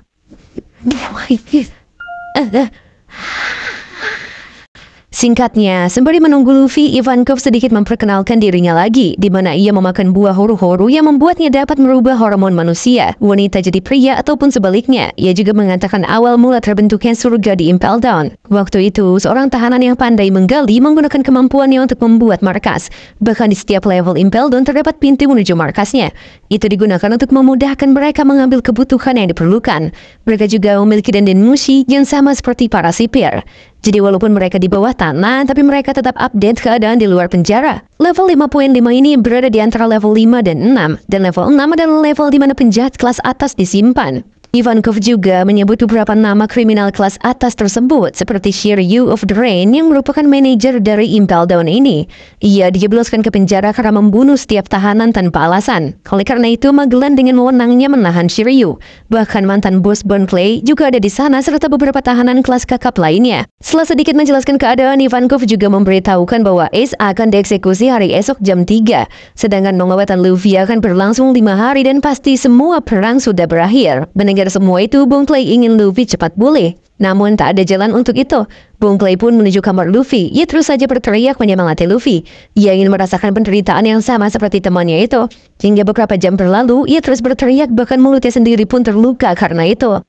Singkatnya, sembari menunggu Luffy, Ivankov sedikit memperkenalkan dirinya lagi, di mana ia memakan buah horu-horu yang membuatnya dapat merubah hormon manusia, wanita jadi pria ataupun sebaliknya. Ia juga mengatakan awal mula terbentuknya surga di Impel Down. Waktu itu, seorang tahanan yang pandai menggali menggunakan kemampuannya untuk membuat markas. Bahkan di setiap level Impel Down terdapat pintu menuju markasnya. Itu digunakan untuk memudahkan mereka mengambil kebutuhan yang diperlukan. Mereka juga memiliki denden mushi yang sama seperti para sipir. Jadi walaupun mereka di bawah tanah, tapi mereka tetap update keadaan di luar penjara. Level 5.5 ini berada di antara level 5 dan 6. Dan level 6 adalah level di mana penjahat kelas atas disimpan. Ivankov juga menyebut beberapa nama kriminal kelas atas tersebut, seperti Shiryu of the Rain yang merupakan manajer dari Impel Down ini. Ia dijebloskan ke penjara karena membunuh setiap tahanan tanpa alasan. Oleh karena itu, Magellan dengan wewenangnya menahan Shiryu. Bahkan mantan bos Bong Clay juga ada di sana serta beberapa tahanan kelas kakap lainnya. Setelah sedikit menjelaskan keadaan, Ivankov juga memberitahukan bahwa Ace akan dieksekusi hari esok jam 3. Sedangkan pengobatan Luffy akan berlangsung 5 hari dan pasti semua perang sudah berakhir. Mendengar semua itu, Bong Clay ingin Luffy cepat pulih. Namun tak ada jalan untuk itu. Bong Clay pun menuju kamar Luffy. Ia terus saja berteriak menyemangati Luffy. Ia ingin merasakan penderitaan yang sama seperti temannya itu. Hingga beberapa jam berlalu, ia terus berteriak bahkan mulutnya sendiri pun terluka karena itu.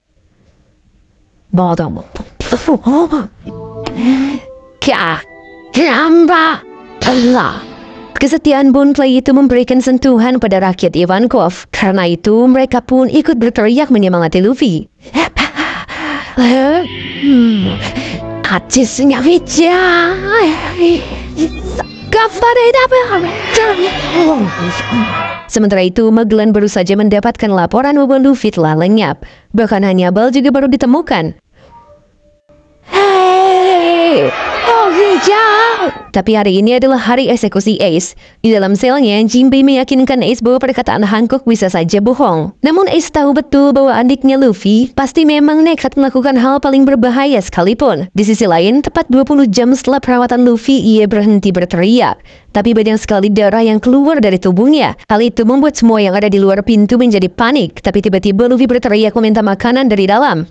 Kesetiaan Bong Clay itu memberikan sentuhan pada rakyat Ivankov. Karena itu, mereka pun ikut berteriak menyemangati Luffy. Sementara itu, Magellan baru saja mendapatkan laporan bahwa Luffy telah lenyap. Bahkan Hannibal juga baru ditemukan. Tapi hari ini adalah hari eksekusi Ace. Di dalam selnya, Jinbei meyakinkan Ace bahwa perkataan Hancock bisa saja bohong. Namun Ace tahu betul bahwa adiknya Luffy pasti memang nekat melakukan hal paling berbahaya sekalipun. Di sisi lain, tepat 20 jam setelah perawatan Luffy, ia berhenti berteriak. Tapi banyak sekali darah yang keluar dari tubuhnya. Hal itu membuat semua yang ada di luar pintu menjadi panik. Tapi tiba-tiba Luffy berteriak meminta makanan dari dalam.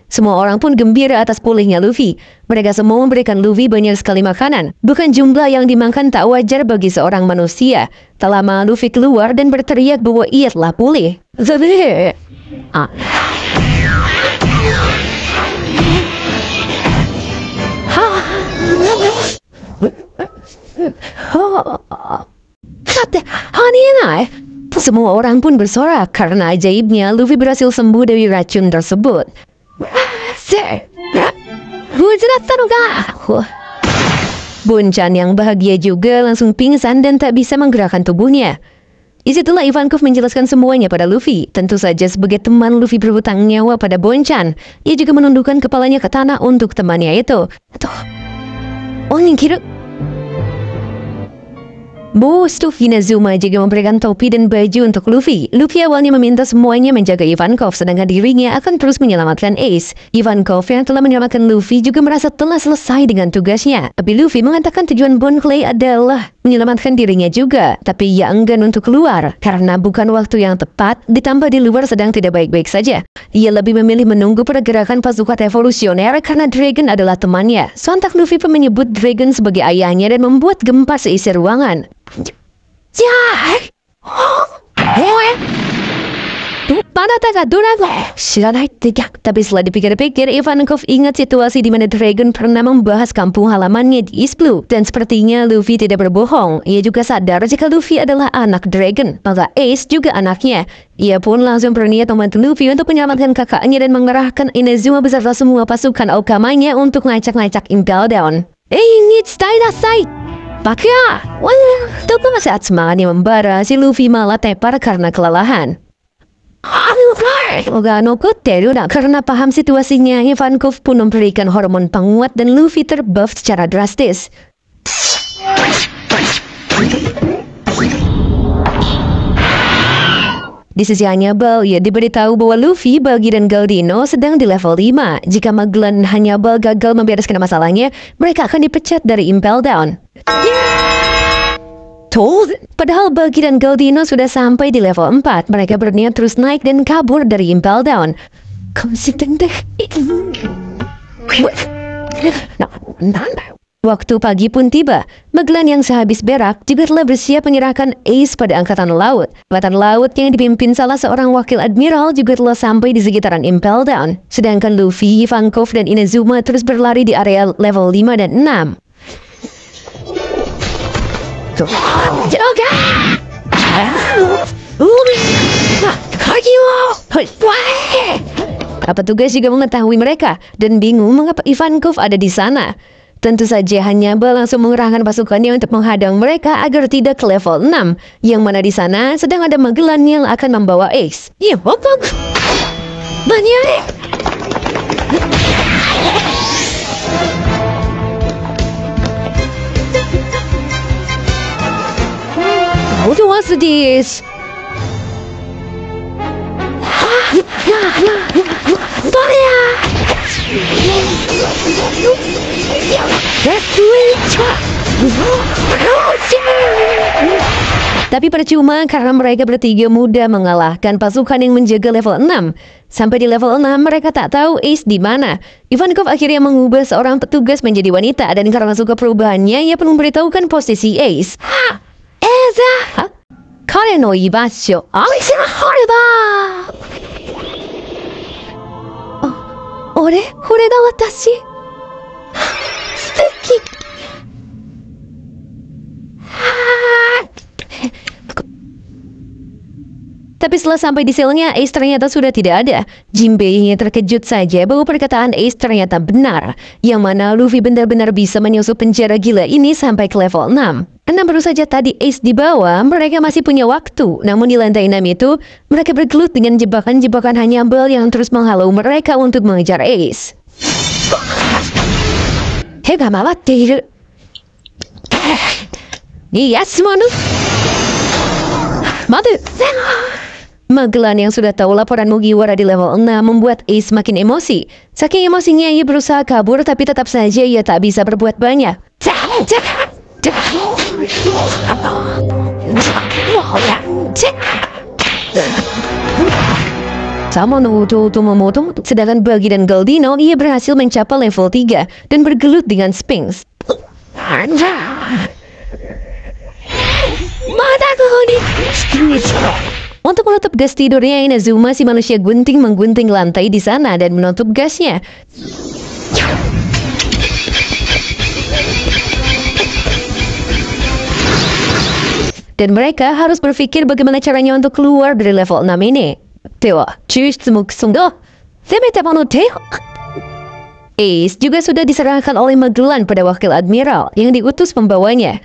Semua orang pun gembira atas pulihnya Luffy. Mereka semua memberikan Luffy banyak sekali makanan. Bukan jumlah yang dimakan tak wajar bagi seorang manusia. Tak lama Luffy keluar dan berteriak bahwa ia telah pulih. Semua orang pun bersorak karena ajaibnya Luffy berhasil sembuh dari racun tersebut. Bonchan yang bahagia juga langsung pingsan dan tak bisa menggerakkan tubuhnya. Disitulah Ivankov menjelaskan semuanya pada Luffy. Tentu saja sebagai teman Luffy berhutang nyawa pada Bonchan. Ia juga menundukkan kepalanya ke tanah untuk temannya itu. Bos Luffy Inazuma juga memberikan topi dan baju untuk Luffy. Luffy awalnya meminta semuanya menjaga Ivankov, sedangkan dirinya akan terus menyelamatkan Ace. Ivankov yang telah menyelamatkan Luffy juga merasa telah selesai dengan tugasnya. Tapi Luffy mengatakan tujuan Bong Clay adalah menyelamatkan dirinya juga, tapi ia enggan untuk keluar karena bukan waktu yang tepat, ditambah di luar sedang tidak baik-baik saja. Ia lebih memilih menunggu pergerakan pasukan revolusioner karena Dragon adalah temannya. Sontak Luffy pun menyebut Dragon sebagai ayahnya dan membuat gempa seisi ruangan. Tapi setelah dipikir-pikir, Ivankov ingat situasi di mana Dragon pernah membahas kampung halamannya di East Blue. Dan sepertinya Luffy tidak berbohong. Ia juga sadar jika Luffy adalah anak Dragon, maka Ace juga anaknya. Ia pun langsung berniat membantu Luffy untuk menyelamatkan kakaknya dan mengerahkan Inazuma beserta semua pasukan Okamanya untuk ngacak-ngacak Impel Down. Pakya! Tunggu saat semangatnya membara, si Luffy malah tepar karena kelelahan. Karena paham situasinya, Ivankov pun memberikan hormon penguat dan Luffy terbuff secara drastis. Di sisi Hannibal, ia diberitahu bahwa Luffy, Buggy, dan Galdino sedang di level 5. Jika Magellan Hannibal gagal membereskan masalahnya, mereka akan dipecat dari Impel Down. Padahal Buggy dan Galdino sudah sampai di level 4. Mereka berniat terus naik dan kabur dari Impel Down. Waktu pagi pun tiba. Magellan yang sehabis berak juga telah bersiap menyerahkan Ace pada Angkatan Laut. Angkatan Laut yang dipimpin salah seorang wakil admiral juga telah sampai di sekitaran Impel Down. Sedangkan Luffy, Ivankov, dan Inazuma terus berlari di area level 5 dan 6. Petugas juga mengetahui mereka dan bingung mengapa Ivankov ada di sana. Tentu saja Hannibal langsung mengerahkan pasukannya untuk menghadang mereka agar tidak ke level 6, yang mana di sana sedang ada Magellan yang akan membawa Ace. What's this? Tapi percuma karena mereka bertiga mudah mengalahkan pasukan yang menjaga level 6. Sampai di level 6 mereka tak tahu Ace di mana. Ivankov akhirnya mengubah seorang petugas menjadi wanita dan karena suka perubahannya ia pun memberitahukan posisi Ace. Kare no ibasho. Ore, hore ga watashi. Suki. Tapi setelah sampai di selnya, Ace ternyata sudah tidak ada. Jinbei hanya terkejut saja bahwa perkataan Ace ternyata benar, yang mana Luffy benar-benar bisa menyusup penjara gila ini sampai ke level 6. Karena baru saja tadi Ace dibawa, mereka masih punya waktu. Namun di lantai 6 itu, mereka bergelut dengan jebakan-jebakan Hannibal yang terus menghalau mereka untuk mengejar Ace. Hega mawatteiru. Yasumanu. Madu. Magellan yang sudah tahu laporan Mugiwara di level 6 membuat Ace makin emosi. Saking emosinya ia berusaha kabur tapi tetap saja ia tak bisa berbuat banyak. Sedangkan Buggy dan Galdino ia berhasil mencapai level 3 dan bergelut dengan Sphinx. Untuk menutup gas tidurnya, Inazuma si manusia gunting menggunting lantai di sana dan menutup gasnya. Dan mereka harus berpikir bagaimana caranya untuk keluar dari level 6 ini. Ace juga sudah diserahkan oleh Magellan pada wakil admiral yang diutus membawanya.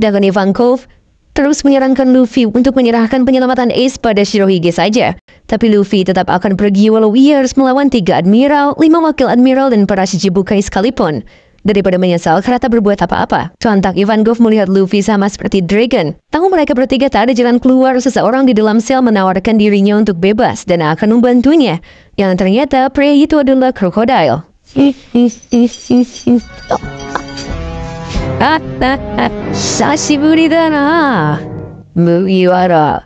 Dan Ivankov terus menyarankan Luffy untuk menyerahkan penyelamatan Ace pada Shirohige saja. Tapi Luffy tetap akan pergi walau ia harus melawan 3 admiral, 5 wakil admiral, dan para Shichibukai sekalipun. Daripada menyesal karena tak berbuat apa-apa. Sontak Ivankov melihat Luffy sama seperti Dragon. Tahu mereka bertiga tak ada jalan keluar, seseorang di dalam sel menawarkan dirinya untuk bebas dan akan membantunya. Yang ternyata pria itu adalah Crocodile. Sashiburi da na. Mugiwara.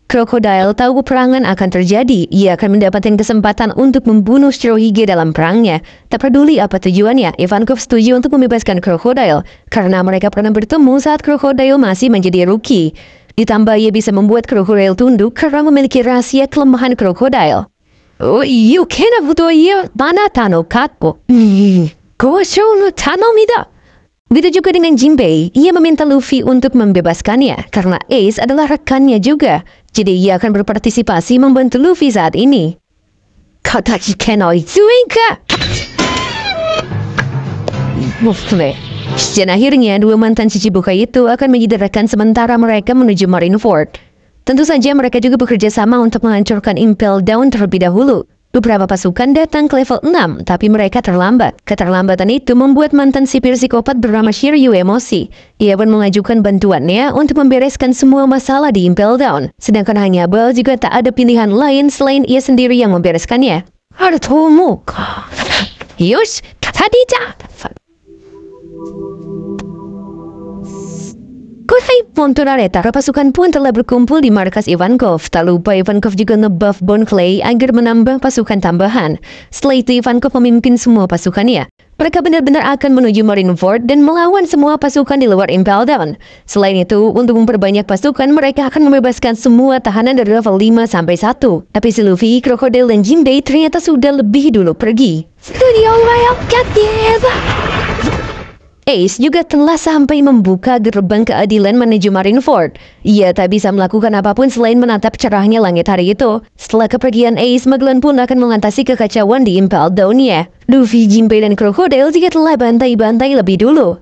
Krokodil tahu peperangan akan terjadi. Ia akan mendapatkan kesempatan untuk membunuh Shirohige dalam perangnya. Tak peduli apa tujuannya, Ivankov setuju untuk membebaskan Krokodil karena mereka pernah bertemu saat Krokodil masih menjadi rookie. Ditambah ia bisa membuat Krokodil tunduk karena memiliki rahasia kelemahan Krokodil. Oh, you cannot buto ia banata no katpo. Goushou no tanomida. Begitu juga dengan Jinbei, ia meminta Luffy untuk membebaskannya karena Ace adalah rekannya juga. Jadi ia akan berpartisipasi membantu Luffy saat ini. Katachi kenoi tsuinka! Dan akhirnya dua mantan Shichibukai itu akan menjadi rekan sementara mereka menuju Marineford. Tentu saja mereka juga bekerja sama untuk menghancurkan Impel Down terlebih dahulu. Beberapa pasukan datang ke level 6, tapi mereka terlambat. Keterlambatan itu membuat mantan sipir psikopat bernama Shiryu emosi. Ia pun mengajukan bantuannya untuk membereskan semua masalah di Impel Down. Sedangkan Hannibal juga tak ada pilihan lain selain ia sendiri yang membereskannya. Harutomo. Yosh, tadija. Kutai Ponturareta, pasukan pun telah berkumpul di markas Ivankov. Tak lupa Ivankov juga ngebuff Bon Clay agar menambah pasukan tambahan. Setelah itu Ivankov memimpin semua pasukannya. Mereka benar-benar akan menuju Marineford dan melawan semua pasukan di luar Impel Down. Selain itu, untuk memperbanyak pasukan, mereka akan membebaskan semua tahanan dari level 5 sampai 1. Tapi si Luffy, Crocodile, dan Jinbei ternyata sudah lebih dulu pergi. Ace juga telah sampai membuka gerbang keadilan menuju Marineford. Ia tak bisa melakukan apapun selain menatap cerahnya langit hari itu. Setelah kepergian Ace, Magellan pun akan mengatasi kekacauan di Impel Down-nya. Luffy, Jinbei, dan Crocodile juga telah bantai-bantai lebih dulu.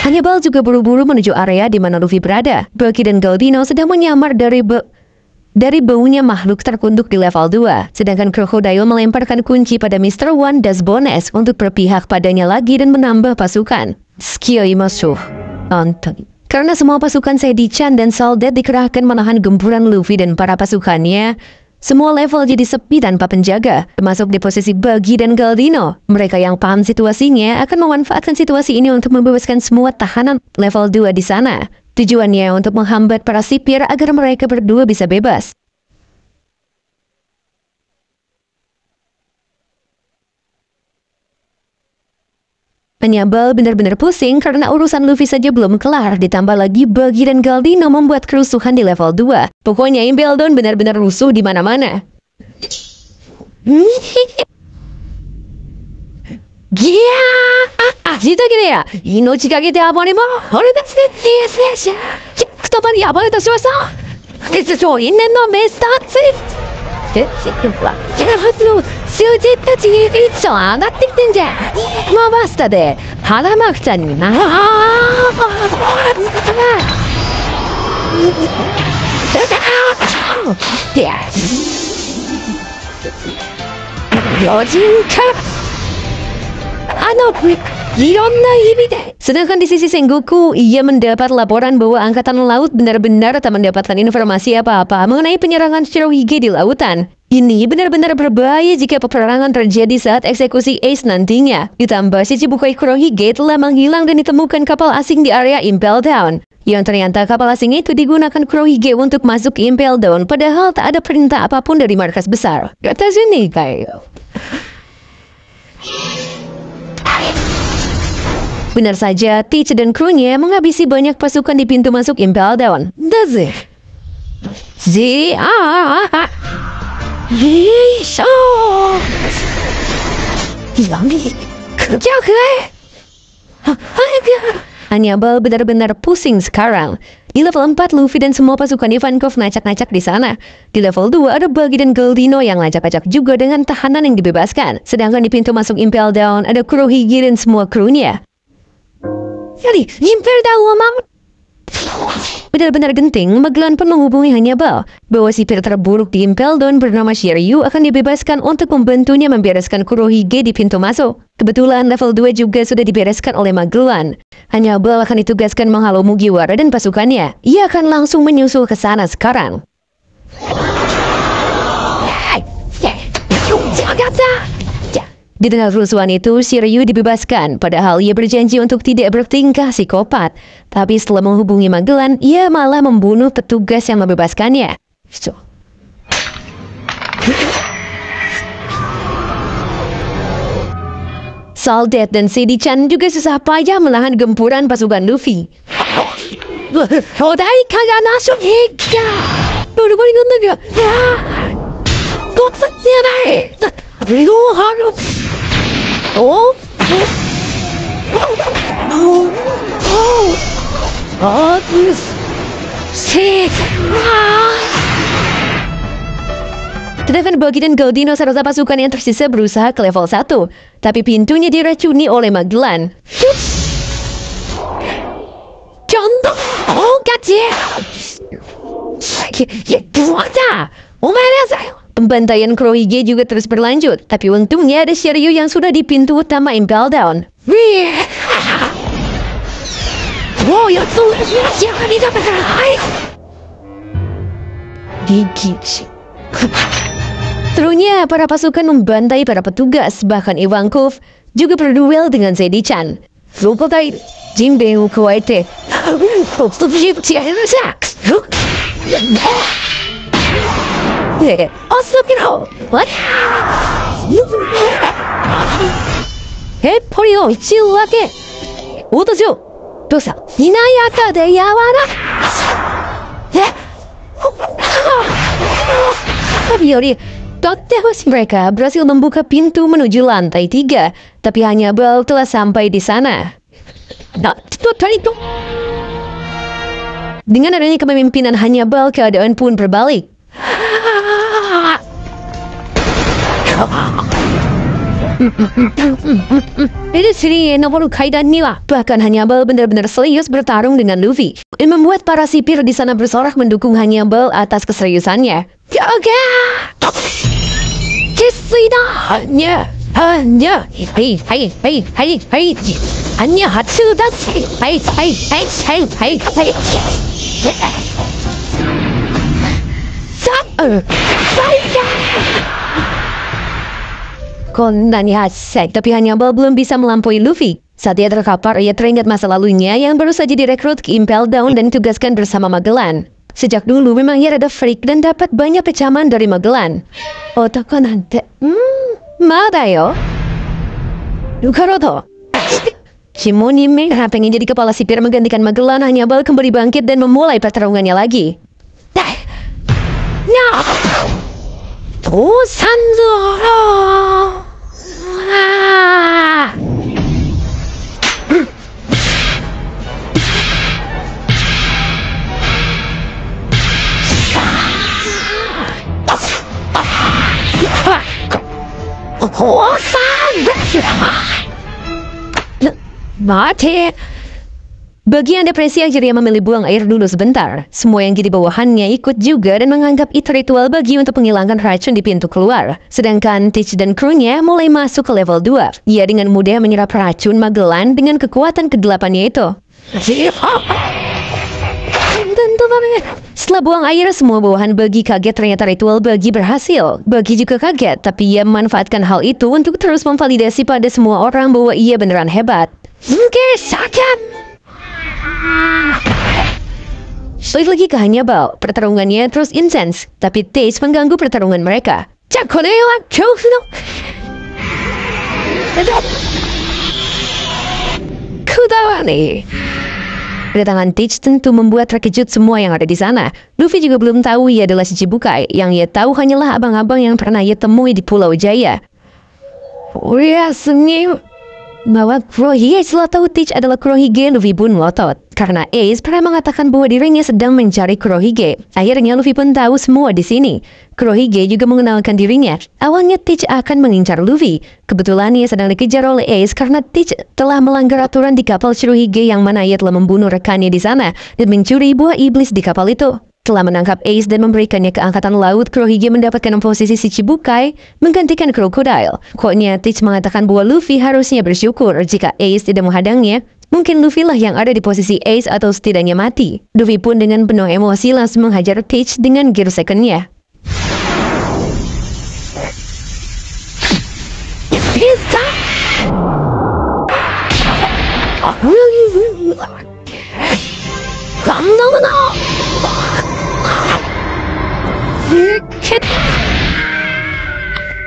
Hannibal juga buru-buru menuju area di mana Luffy berada. Bucky dan Galdino sedang menyamar dari baunya makhluk terkutuk di level 2. Sedangkan Crocodile melemparkan kunci pada Mr. One Das Bones untuk berpihak padanya lagi dan menambah pasukan. Karena semua pasukan Seidi-chan dan Soldat dikerahkan menahan gempuran Luffy dan para pasukannya, semua level jadi sepi tanpa penjaga, termasuk di posisi Bucky dan Galdino. Mereka yang paham situasinya akan memanfaatkan situasi ini untuk membebaskan semua tahanan level 2 di sana. Tujuannya untuk menghambat para sipir agar mereka berdua bisa bebas. Hannibal benar-benar pusing karena urusan Luffy saja belum kelar. Ditambah lagi Bucky dan Galdino membuat kerusuhan di level 2. Pokoknya Impel Down benar-benar rusuh di mana-mana. Sedangkan di sisi Sengoku, ia mendapat laporan bahwa Angkatan Laut benar-benar tak mendapatkan informasi apa-apa mengenai penyerangan Shirohige di lautan. Ini benar-benar berbahaya jika peperangan terjadi saat eksekusi Ace nantinya. Ditambah Shichibukai Kurohige telah menghilang dan ditemukan kapal asing di area Impel Down. Yang ternyata kapal asing itu digunakan Kurohige untuk masuk ke Impel Down, padahal tak ada perintah apapun dari markas besar. Kata sini kayak. Benar saja, Teach dan krunya menghabisi banyak pasukan di pintu masuk Impel Down. Hannibal benar-benar pusing sekarang. Di level 4, Luffy dan semua pasukan Ivankov nacak-nacak di sana. Di level 2, ada Buggy dan Goldino yang ngacak-acak juga dengan tahanan yang dibebaskan. Sedangkan di pintu masuk Impel Down, ada Kurohige dan semua krunya. Jadi, Impel Down benar-benar genting, Magellan pun menghubungi Hannibal bahwa sipir terburuk di Impel Down bernama Shiryu akan dibebaskan untuk membantunya membereskan Kurohige di pintu masuk. Kebetulan level 2 juga sudah dibereskan oleh Magellan. Hannibal akan ditugaskan menghalau Mugiwara dan pasukannya. Ia akan langsung menyusul ke sana sekarang. Di tengah kerusuhan itu, Shiryu dibebaskan, padahal ia berjanji untuk tidak bertingkah psikopat. Tapi setelah menghubungi Magellan, ia malah membunuh petugas yang membebaskannya. Soldat dan Sedi-chan juga susah payah menahan gempuran pasukan Luffy. Sedangkan Buggy dan Goldino serta pasukan yang tersisa berusaha ke level 1, tapi pintunya diracuni oleh Magellan. Pembantaian Kurohige juga terus berlanjut, tapi untungnya ada Shiryu yang sudah di pintu utama Impel Down. Serunya, para pasukan membantai para petugas, bahkan Ivankov juga berduel dengan Sedi-chan. Jinbei Kuwaite. What? Porio, Ichiwake. Otojo. Dosa. Hinayaka de Yawara. Tapi mereka berhasil membuka pintu menuju lantai 3, tapi Hannibal telah sampai di sana. Dengan adanya kepemimpinan Hannibal, keadaan pun berbalik. Bahkan Hannibal benar-benar serius bertarung dengan Luffy, yang membuat para sipir di sana bersorak mendukung Hannibal atas keseriusannya. Tapi Hannibal belum bisa melampaui Luffy. Saat dia terkapar, ia teringat masa lalunya yang baru saja direkrut ke Impel Down dan ditugaskan bersama Magellan. Sejak dulu memang ia rada freak dan dapat banyak kecaman dari Magellan. Otoko nante, mada yo. Dukaroto. Shimonime pengen jadi kepala sipir menggantikan Magellan. Hannibal kembali bangkit dan memulai pertarungannya lagi. Mati. Bagian depresi akhirnya memilih buang air dulu sebentar. Semua yang di bawahannya ikut juga dan menganggap itu ritual bagi untuk menghilangkan racun di pintu keluar. Sedangkan Teach dan krunya mulai masuk ke level 2. Ia dengan mudah menyerap racun Magellan dengan kekuatan ke-8-nya itu. Setelah buang air, semua bawahan Buggy kaget ternyata ritual Buggy berhasil. Buggy juga kaget, tapi ia memanfaatkan hal itu untuk terus memvalidasi pada semua orang bahwa ia beneran hebat. Balik lagi ke Hannibal, pertarungannya terus intens, tapi Taze mengganggu pertarungan mereka. Kedatangan Teach tentu membuat terkejut semua yang ada di sana. Luffy juga belum tahu ia adalah si Chichibukai. Yang ia tahu hanyalah abang-abang yang pernah ia temui di Pulau Jaya. Bahwa Kurohige setelah tahu Teach adalah Kurohige, Luffy pun melotot. Karena Ace pernah mengatakan bahwa dirinya sedang mencari Kurohige. Akhirnya Luffy pun tahu semua di sini. Kurohige juga mengenalkan dirinya. Awalnya Teach akan mengincar Luffy. Kebetulan ia sedang dikejar oleh Ace karena Teach telah melanggar aturan di kapal Shirohige yang mana ia telah membunuh rekannya di sana dan mencuri buah iblis di kapal itu. Telah menangkap Ace dan memberikannya ke angkatan laut, Kurohige mendapatkan posisi Shichibukai menggantikan Crocodile. Quote-nya Teach mengatakan bahwa Luffy harusnya bersyukur jika Ace tidak menghadangnya. Mungkin Luffy lah yang ada di posisi Ace atau setidaknya mati. Luffy pun dengan penuh emosi langsung menghajar Teach dengan gear second-nya.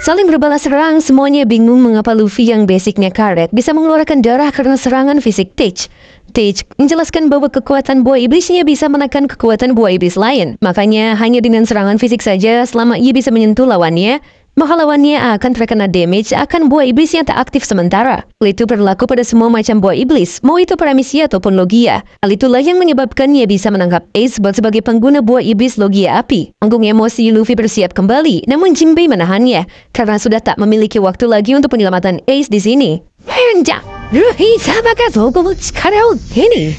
Saling berbalas serang, semuanya bingung mengapa Luffy yang basicnya karet bisa mengeluarkan darah karena serangan fisik Teach. Teach menjelaskan bahwa kekuatan buah iblisnya bisa menekan kekuatan buah iblis lain. Makanya hanya dengan serangan fisik saja selama ia bisa menyentuh lawannya, maka lawannya akan terkena damage akan buah iblis yang tak aktif sementara. Hal itu berlaku pada semua macam buah iblis, mau itu Paramecia ataupun Logia. Hal itulah yang menyebabkan ia bisa menangkap Ace sebagai pengguna buah iblis Logia api. Anggung emosi, Luffy bersiap kembali, namun Jinbei menahannya karena sudah tak memiliki waktu lagi untuk penyelamatan Ace di sini. Luffy sama Kazokuの力を手に。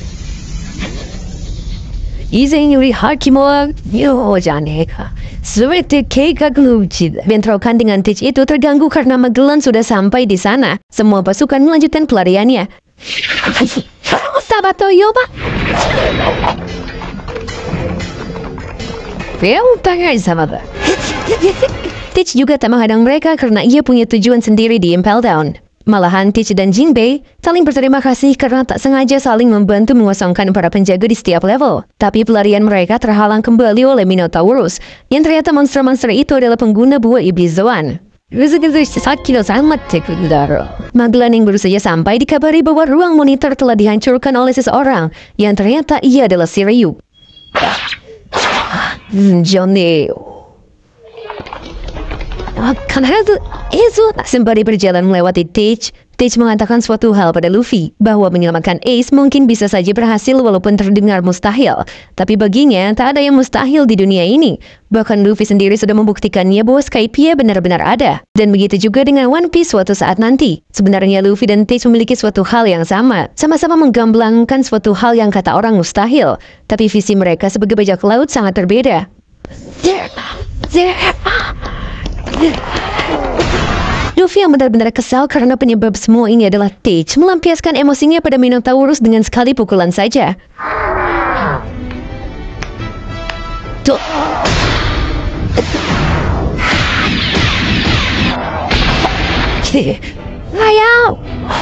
以前より覇気もようじゃねえか。Suwete kekak lucu. Bentrokan dengan Teach itu terganggu karena Magellan sudah sampai di sana. Semua pasukan melanjutkan pelariannya. Sabato Yoba. Teach juga tak menghadang mereka karena ia punya tujuan sendiri di Impel Down. Malahan Teach dan Jinbei saling berterima kasih karena tak sengaja saling membantu mengosongkan para penjaga di setiap level. Tapi pelarian mereka terhalang kembali oleh Minotaurus, yang ternyata monster-monster itu adalah pengguna buah iblis Zoan. Magellan yang baru saja sampai dikabari bahwa ruang monitor telah dihancurkan oleh seseorang, yang ternyata ia adalah si Ryu. Johnny. Sembari berjalan melewati Teach mengatakan suatu hal pada Luffy, bahwa menyelamatkan Ace mungkin bisa saja berhasil walaupun terdengar mustahil. Tapi baginya, tak ada yang mustahil di dunia ini. Bahkan Luffy sendiri sudah membuktikannya bahwa Skypiea benar-benar ada. Dan begitu juga dengan One Piece suatu saat nanti. Sebenarnya Luffy dan Teach memiliki suatu hal yang sama. Sama-sama menggamblangkan suatu hal yang kata orang mustahil. Tapi visi mereka sebagai bajak laut sangat berbeda. Luffy yang benar-benar kesal karena penyebab semua ini adalah Teach melampiaskan emosinya pada Minotaurus dengan sekali pukulan saja.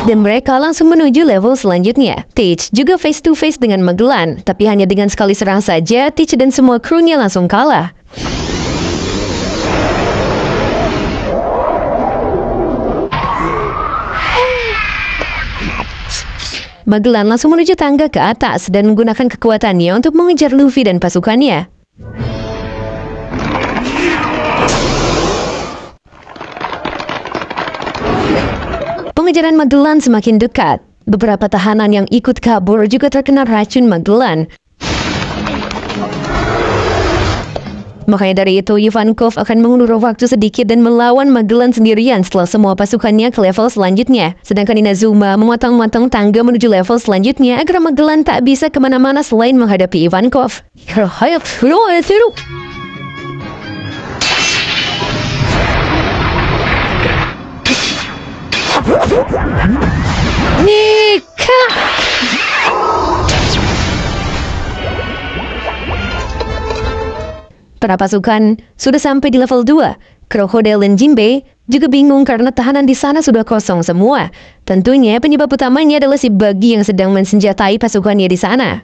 Dan mereka langsung menuju level selanjutnya. Teach juga face to face dengan Magellan, tapi hanya dengan sekali serang saja Teach dan semua krunya langsung kalah. Magellan langsung menuju tangga ke atas dan menggunakan kekuatannya untuk mengejar Luffy dan pasukannya. Pengejaran Magellan semakin dekat. Beberapa tahanan yang ikut kabur juga terkena racun Magellan. Makanya dari itu, Ivankov akan mengulur waktu sedikit dan melawan Magellan sendirian setelah semua pasukannya ke level selanjutnya. Sedangkan Inazuma memotong-motong tangga menuju level selanjutnya agar Magellan tak bisa kemana-mana selain menghadapi Ivankov. Nikah! Para pasukan sudah sampai di level 2. Crocodile dan Jinbei juga bingung karena tahanan di sana sudah kosong semua. Tentunya penyebab utamanya adalah si Buggy yang sedang mensenjatai pasukannya di sana.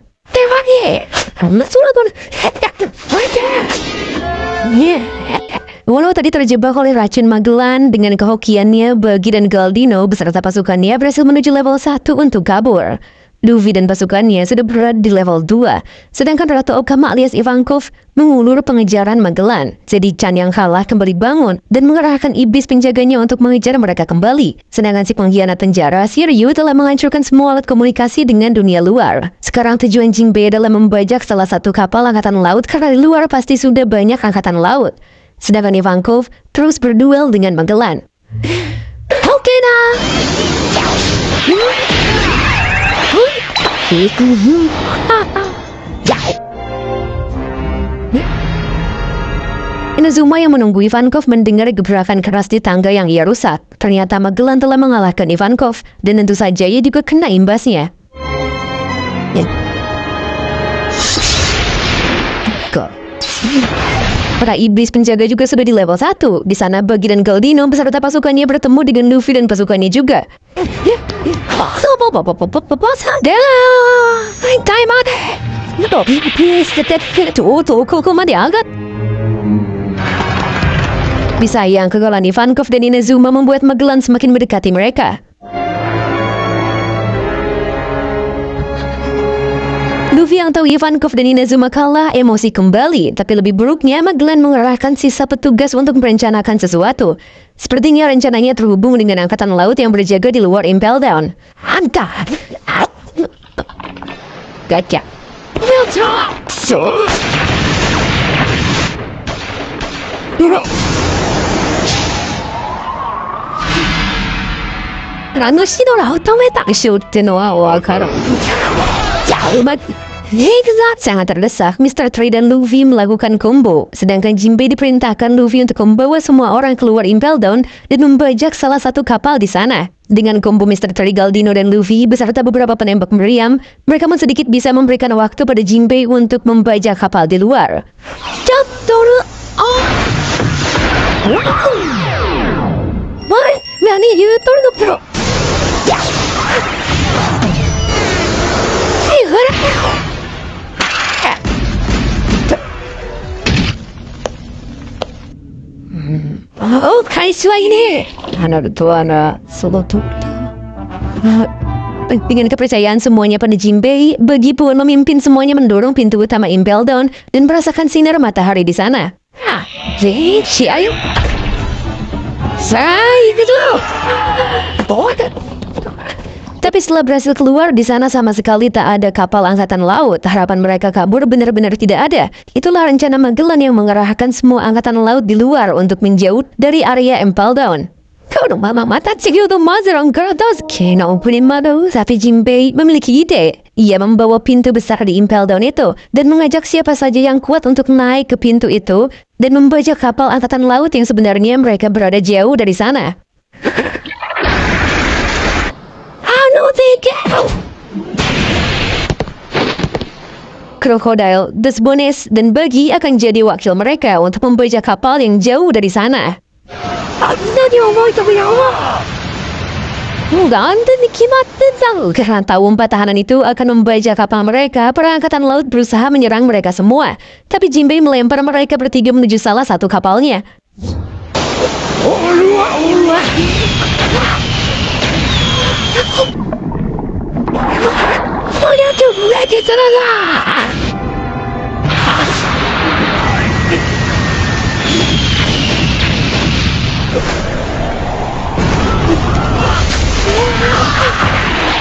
Walau tadi terjebak oleh racun Magellan, dengan kehokiannya Buggy dan Galdino beserta pasukannya berhasil menuju level 1 untuk kabur. Luffy dan pasukannya sudah berada di level 2, sedangkan Ratu Okama alias Ivankov mengulur pengejaran Magellan. Jadi Chan yang kalah kembali bangun dan mengerahkan iblis penjaganya untuk mengejar mereka kembali. Sedangkan si pengkhianat penjara, Shiryu, telah menghancurkan semua alat komunikasi dengan dunia luar. Sekarang tujuan Jinbei adalah membajak salah satu kapal angkatan laut karena di luar pasti sudah banyak angkatan laut. Sedangkan Ivankov terus berduel dengan Magellan. Oke dah. Inazuma yang menunggu Ivankov mendengar gebrakan keras di tangga yang ia rusak. Ternyata Magellan telah mengalahkan Ivankov, dan tentu saja ia juga kena imbasnya. Para iblis penjaga juga sudah di level 1. Di sana Buggy dan Galdino beserta pasukannya bertemu dengan Luffy dan pasukannya juga. Disayang, kegagalan Ivankov dan Inazuma membuat Magellan semakin mendekati mereka. Luffy yang tahu Ivankov dan Inazuma kalah emosi kembali, tapi lebih buruknya Magellan mengerahkan sisa petugas untuk merencanakan sesuatu. Sepertinya rencananya terhubung dengan angkatan laut yang berjaga di luar Impel Down. Anta! Gotcha! Sangat terdesak, Mr. Tree dan Luffy melakukan combo. Sedangkan Jinbei diperintahkan Luffy untuk membawa semua orang keluar Impel Down dan membajak salah satu kapal di sana. Dengan combo Mr. Tree, Galdino, dan Luffy beserta beberapa penembak meriam, mereka pun sedikit bisa memberikan waktu pada Jinbei untuk membajak kapal di luar. Dengan kepercayaan semuanya pada Jinbei, Buggy pun memimpin semuanya mendorong pintu utama Impel Down dan merasakan sinar matahari di sana. Tapi setelah berhasil keluar, di sana sama sekali tak ada kapal angkatan laut. Harapan mereka kabur benar-benar tidak ada. Itulah rencana Magellan yang mengerahkan semua angkatan laut di luar untuk menjauh dari area Impel Down. Tapi Jinbei memiliki ide. Ia membawa pintu besar di Impel Down itu dan mengajak siapa saja yang kuat untuk naik ke pintu itu dan membajak kapal angkatan laut yang sebenarnya mereka berada jauh dari sana. Crocodile, Desbones, dan Buggy akan jadi wakil mereka untuk membajak kapal yang jauh dari sana. Karena tahu empat tahanan itu akan membajak kapal mereka, para angkatan laut berusaha menyerang mereka semua. Tapi Jinbei melempar mereka bertiga menuju salah satu kapalnya.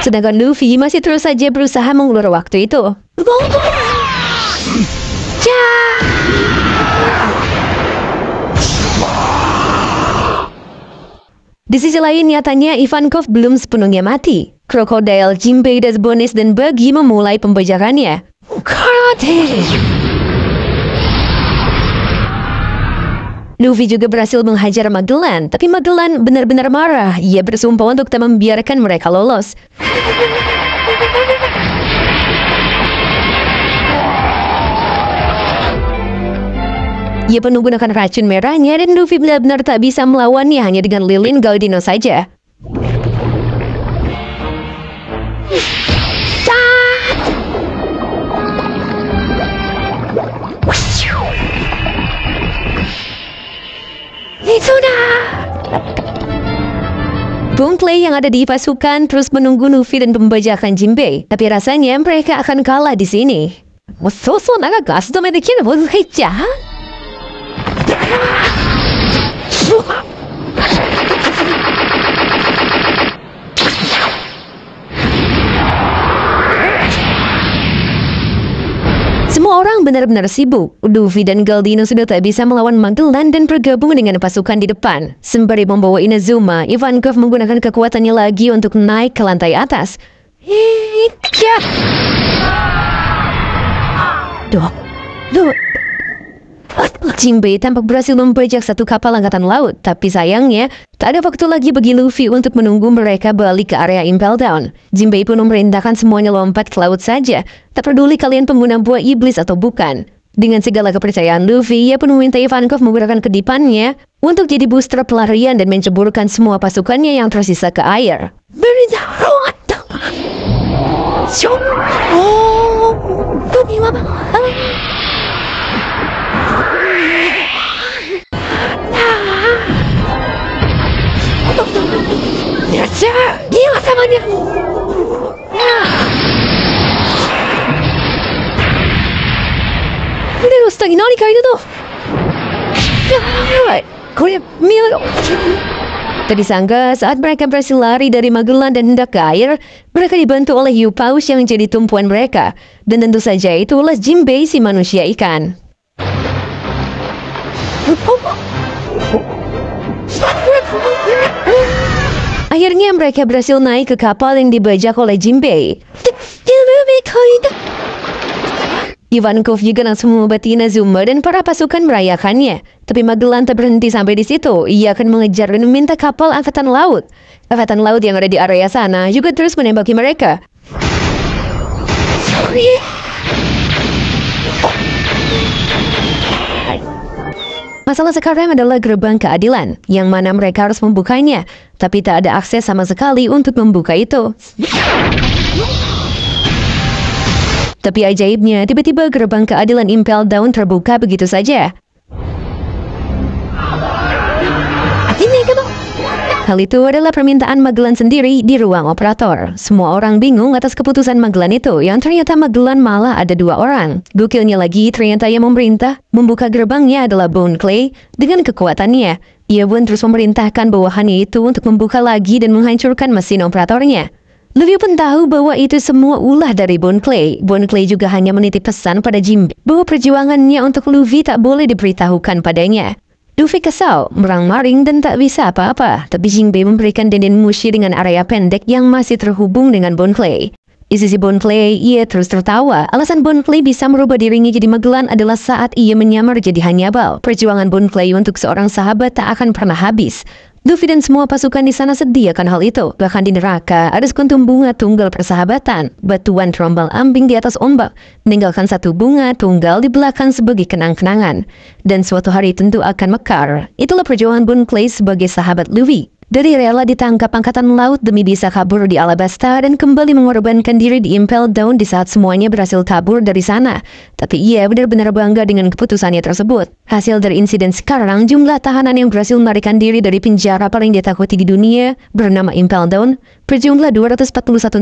Sedangkan Luffy masih terus saja berusaha mengulur waktu itu. Di sisi lain, nyatanya Ivankov belum sepenuhnya mati. Crocodile, Jinbei, Desbones, dan Buggy memulai pembajakannya. Luffy juga berhasil menghajar Magellan, tapi Magellan benar-benar marah. Ia bersumpah untuk tak membiarkan mereka lolos. Ia pun menggunakan racun merahnya dan Luffy benar-benar tak bisa melawannya hanya dengan lilin Galdino saja. Bon Clay yang ada di pasukan terus menunggu Luffy dan pembajakan Jinbei. Tapi rasanya mereka akan kalah di sini. Semua orang benar-benar sibuk. Luffy dan Galdino sudah tak bisa melawan Magellan dan bergabung dengan pasukan di depan. Sembari membawa Inazuma, Ivankov menggunakan kekuatannya lagi untuk naik ke lantai atas. Jinbei tampak berhasil membajak satu kapal angkatan laut, tapi sayangnya tak ada waktu lagi bagi Luffy untuk menunggu mereka balik ke area Impel Down. Jinbei pun memerintahkan semuanya lompat ke laut saja, tak peduli kalian pengguna buah iblis atau bukan. Dengan segala kepercayaan Luffy, ia pun meminta Ivankov menggunakan kedipannya untuk jadi booster pelarian dan menceburkan semua pasukannya yang tersisa ke air. Tadi sangka saat mereka berhasil lari dari Magellan dan hendak ke air, mereka dibantu oleh hiu paus yang jadi tumpuan mereka. Dan tentu saja itulah Jinbei si manusia ikan. Akhirnya mereka berhasil naik ke kapal yang dibajak oleh Jinbei. Ivankov juga langsung mengobati Inazuma dan para pasukan merayakannya. Tapi Magellan tak berhenti sampai di situ. Ia akan mengejar dan meminta kapal angkatan laut. Angkatan laut yang ada di area sana juga terus menembaki mereka. Masalah sekarang adalah gerbang keadilan, yang mana mereka harus membukanya, tapi tak ada akses sama sekali untuk membuka itu. Tapi ajaibnya, tiba-tiba gerbang keadilan Impel Down terbuka begitu saja. Hal itu adalah permintaan Magellan sendiri di ruang operator. Semua orang bingung atas keputusan Magellan itu, yang ternyata Magellan malah ada 2 orang. Gokilnya lagi, ternyata yang memerintah membuka gerbangnya adalah Bon Clay dengan kekuatannya. Ia pun terus memerintahkan bawahannya itu untuk membuka lagi dan menghancurkan mesin operatornya. Luffy pun tahu bahwa itu semua ulah dari Bon Clay. Bon Clay juga hanya menitip pesan pada Jinbei bahwa perjuangannya untuk Luffy tak boleh diberitahukan padanya. Luffy kesal, merang-maring dan tak bisa apa-apa. Tapi Jinbei memberikan denden mushi dengan area pendek yang masih terhubung dengan Bon Clay. Di sisi Bon Clay, ia terus tertawa. Alasan Bon Clay bisa merubah dirinya jadi Magellan adalah saat ia menyamar jadi Hannibal. Perjuangan Bon Clay untuk seorang sahabat tak akan pernah habis. Luffy dan semua pasukan di sana sediakan hal itu. Bahkan di neraka ada sekuntum bunga tunggal persahabatan, batuan terombang ambing di atas ombak, meninggalkan satu bunga tunggal di belakang sebagai kenang-kenangan. Dan suatu hari tentu akan mekar. Itulah perjuangan Bon Clay sebagai sahabat Luffy. Dari rela ditangkap angkatan laut demi bisa kabur di Alabasta dan kembali mengorbankan diri di Impel Down di saat semuanya berhasil kabur dari sana. Tapi ia benar-benar bangga dengan keputusannya tersebut. Hasil dari insiden sekarang, jumlah tahanan yang berhasil melarikan diri dari penjara paling ditakuti di dunia bernama Impel Down berjumlah 241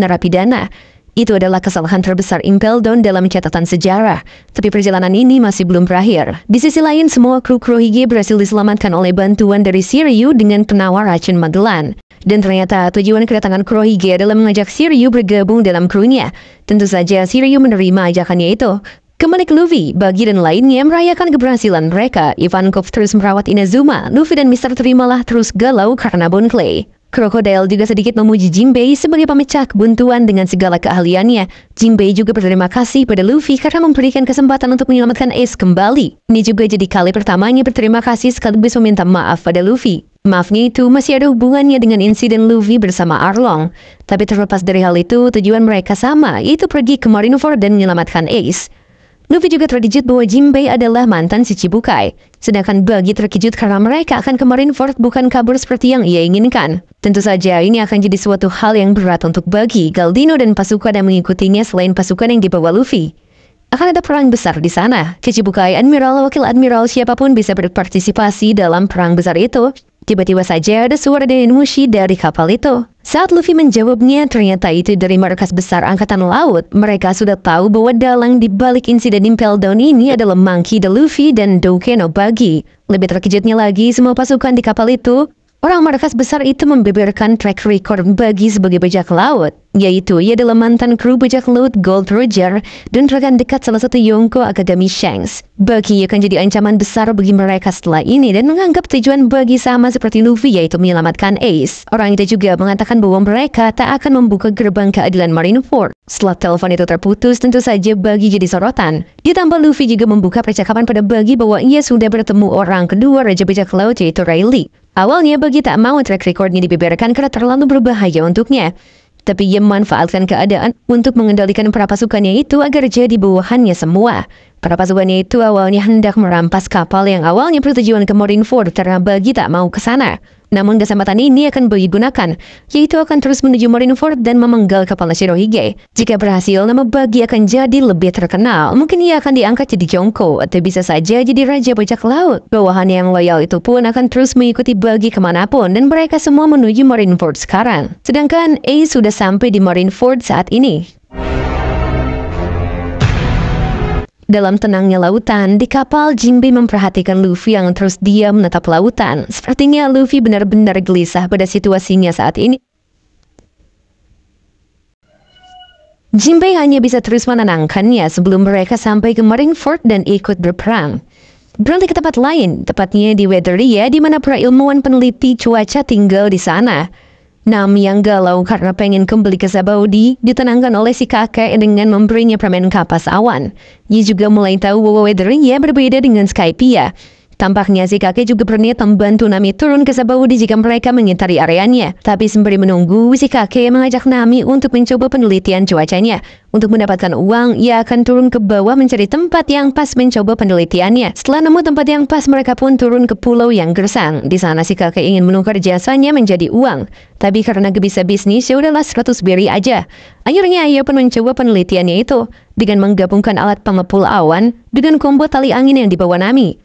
narapidana. Itu adalah kesalahan terbesar Impel Down dalam catatan sejarah. Tapi perjalanan ini masih belum berakhir. Di sisi lain, semua kru Kurohige berhasil diselamatkan oleh bantuan dari Shiryu dengan penawar racun Magellan. Dan ternyata tujuan kedatangan Kurohige adalah mengajak Shiryu bergabung dalam krunya. Tentu saja Shiryu menerima ajakannya itu. Kembali ke Luffy, Buggy dan lainnya merayakan keberhasilan mereka. Ivankov terus merawat Inazuma. Luffy dan Mr. Terimalah terus galau karena Bon Clay. Crocodile juga sedikit memuji Jinbei sebagai pemecah kebuntuan dengan segala keahliannya. Jinbei juga berterima kasih pada Luffy karena memberikan kesempatan untuk menyelamatkan Ace kembali. Ini juga jadi kali pertamanya berterima kasih sekaligus meminta maaf pada Luffy. Maafnya itu masih ada hubungannya dengan insiden Luffy bersama Arlong. Tapi terlepas dari hal itu, tujuan mereka sama, yaitu pergi ke Marineford dan menyelamatkan Ace. Luffy juga terkejut bahwa Jinbei adalah mantan si Chibukai. Sedangkan Buggy terkejut karena mereka akan ke Marineford bukan kabur seperti yang ia inginkan. Tentu saja ini akan jadi suatu hal yang berat untuk Buggy, Galdino dan pasukan yang mengikutinya selain pasukan yang dibawa Luffy. Akan ada perang besar di sana. Chichibukai, Admiral, Wakil Admiral, siapapun bisa berpartisipasi dalam perang besar itu. Tiba-tiba saja ada suara Dein Mushi dari kapal itu. Saat Luffy menjawabnya, ternyata itu dari markas besar angkatan laut. Mereka sudah tahu bahwa dalang di balik insiden Impel Down ini adalah Monkey D. Luffy dan Donkey no Buggy. Lebih terkejutnya lagi, semua pasukan di kapal itu, orang markas besar itu membeberkan track record Buggy sebagai bajak laut, yaitu ia adalah mantan kru bajak laut Gold Roger dan rekan dekat salah satu Yonko Akagami Shanks. Buggy akan jadi ancaman besar bagi mereka setelah ini dan menganggap tujuan Buggy sama seperti Luffy, yaitu menyelamatkan Ace. Orang itu juga mengatakan bahwa mereka tak akan membuka gerbang keadilan Marineford. Setelah telepon itu terputus, tentu saja Buggy jadi sorotan. Ditambah Luffy juga membuka percakapan pada Buggy bahwa ia sudah bertemu orang kedua Raja Bajak Laut, yaitu Rayleigh. Awalnya Buggy tak mau track recordnya dibeberkan karena terlalu berbahaya untuknya. Tapi ia memanfaatkan keadaan untuk mengendalikan para pasukannya itu agar jadi bawahannya semua. Para pasukannya itu awalnya hendak merampas kapal yang awalnya bertujuan ke Marineford karena Buggy tak mau ke sana. Namun kesempatan ini akan Buggy gunakan, yaitu akan terus menuju Marineford dan memenggal kapal Shirohige. Jika berhasil, nama Buggy akan jadi lebih terkenal. Mungkin ia akan diangkat jadi Yonko, atau bisa saja jadi Raja Bajak Laut. Bawahan yang loyal itu pun akan terus mengikuti Buggy kemanapun, dan mereka semua menuju Marineford sekarang. Sedangkan Ace sudah sampai di Marineford saat ini. Dalam tenangnya lautan, di kapal Jinbei memperhatikan Luffy yang terus diam menatap lautan. Sepertinya Luffy benar-benar gelisah pada situasinya saat ini. Jinbei hanya bisa terus menenangkannya sebelum mereka sampai ke Marineford dan ikut berperang. Beralih ke tempat lain, tepatnya di Weatheria, di mana para ilmuwan peneliti cuaca tinggal di sana. Nami yang galau karena pengen kembali ke Sabaudi ditenangkan oleh si kakek dengan memberinya permen kapas awan. Ia juga mulai tahu bahwa Weatheria berbeda dengan Skypiea. Tampaknya si kakek juga berniat membantu Nami turun ke Sabaudi jika mereka mengitari areanya. Tapi sembari menunggu, si kakek mengajak Nami untuk mencoba penelitian cuacanya. Untuk mendapatkan uang, ia akan turun ke bawah mencari tempat yang pas mencoba penelitiannya. Setelah nemu tempat yang pas, mereka pun turun ke pulau yang gersang. Di sana si kakek ingin menukar jasanya menjadi uang. Tapi karena gak bisa bisnis, ya udahlah 100 beri aja. Akhirnya ia pun mencoba penelitiannya itu dengan menggabungkan alat pengepul awan dengan combo tali angin yang dibawa Nami.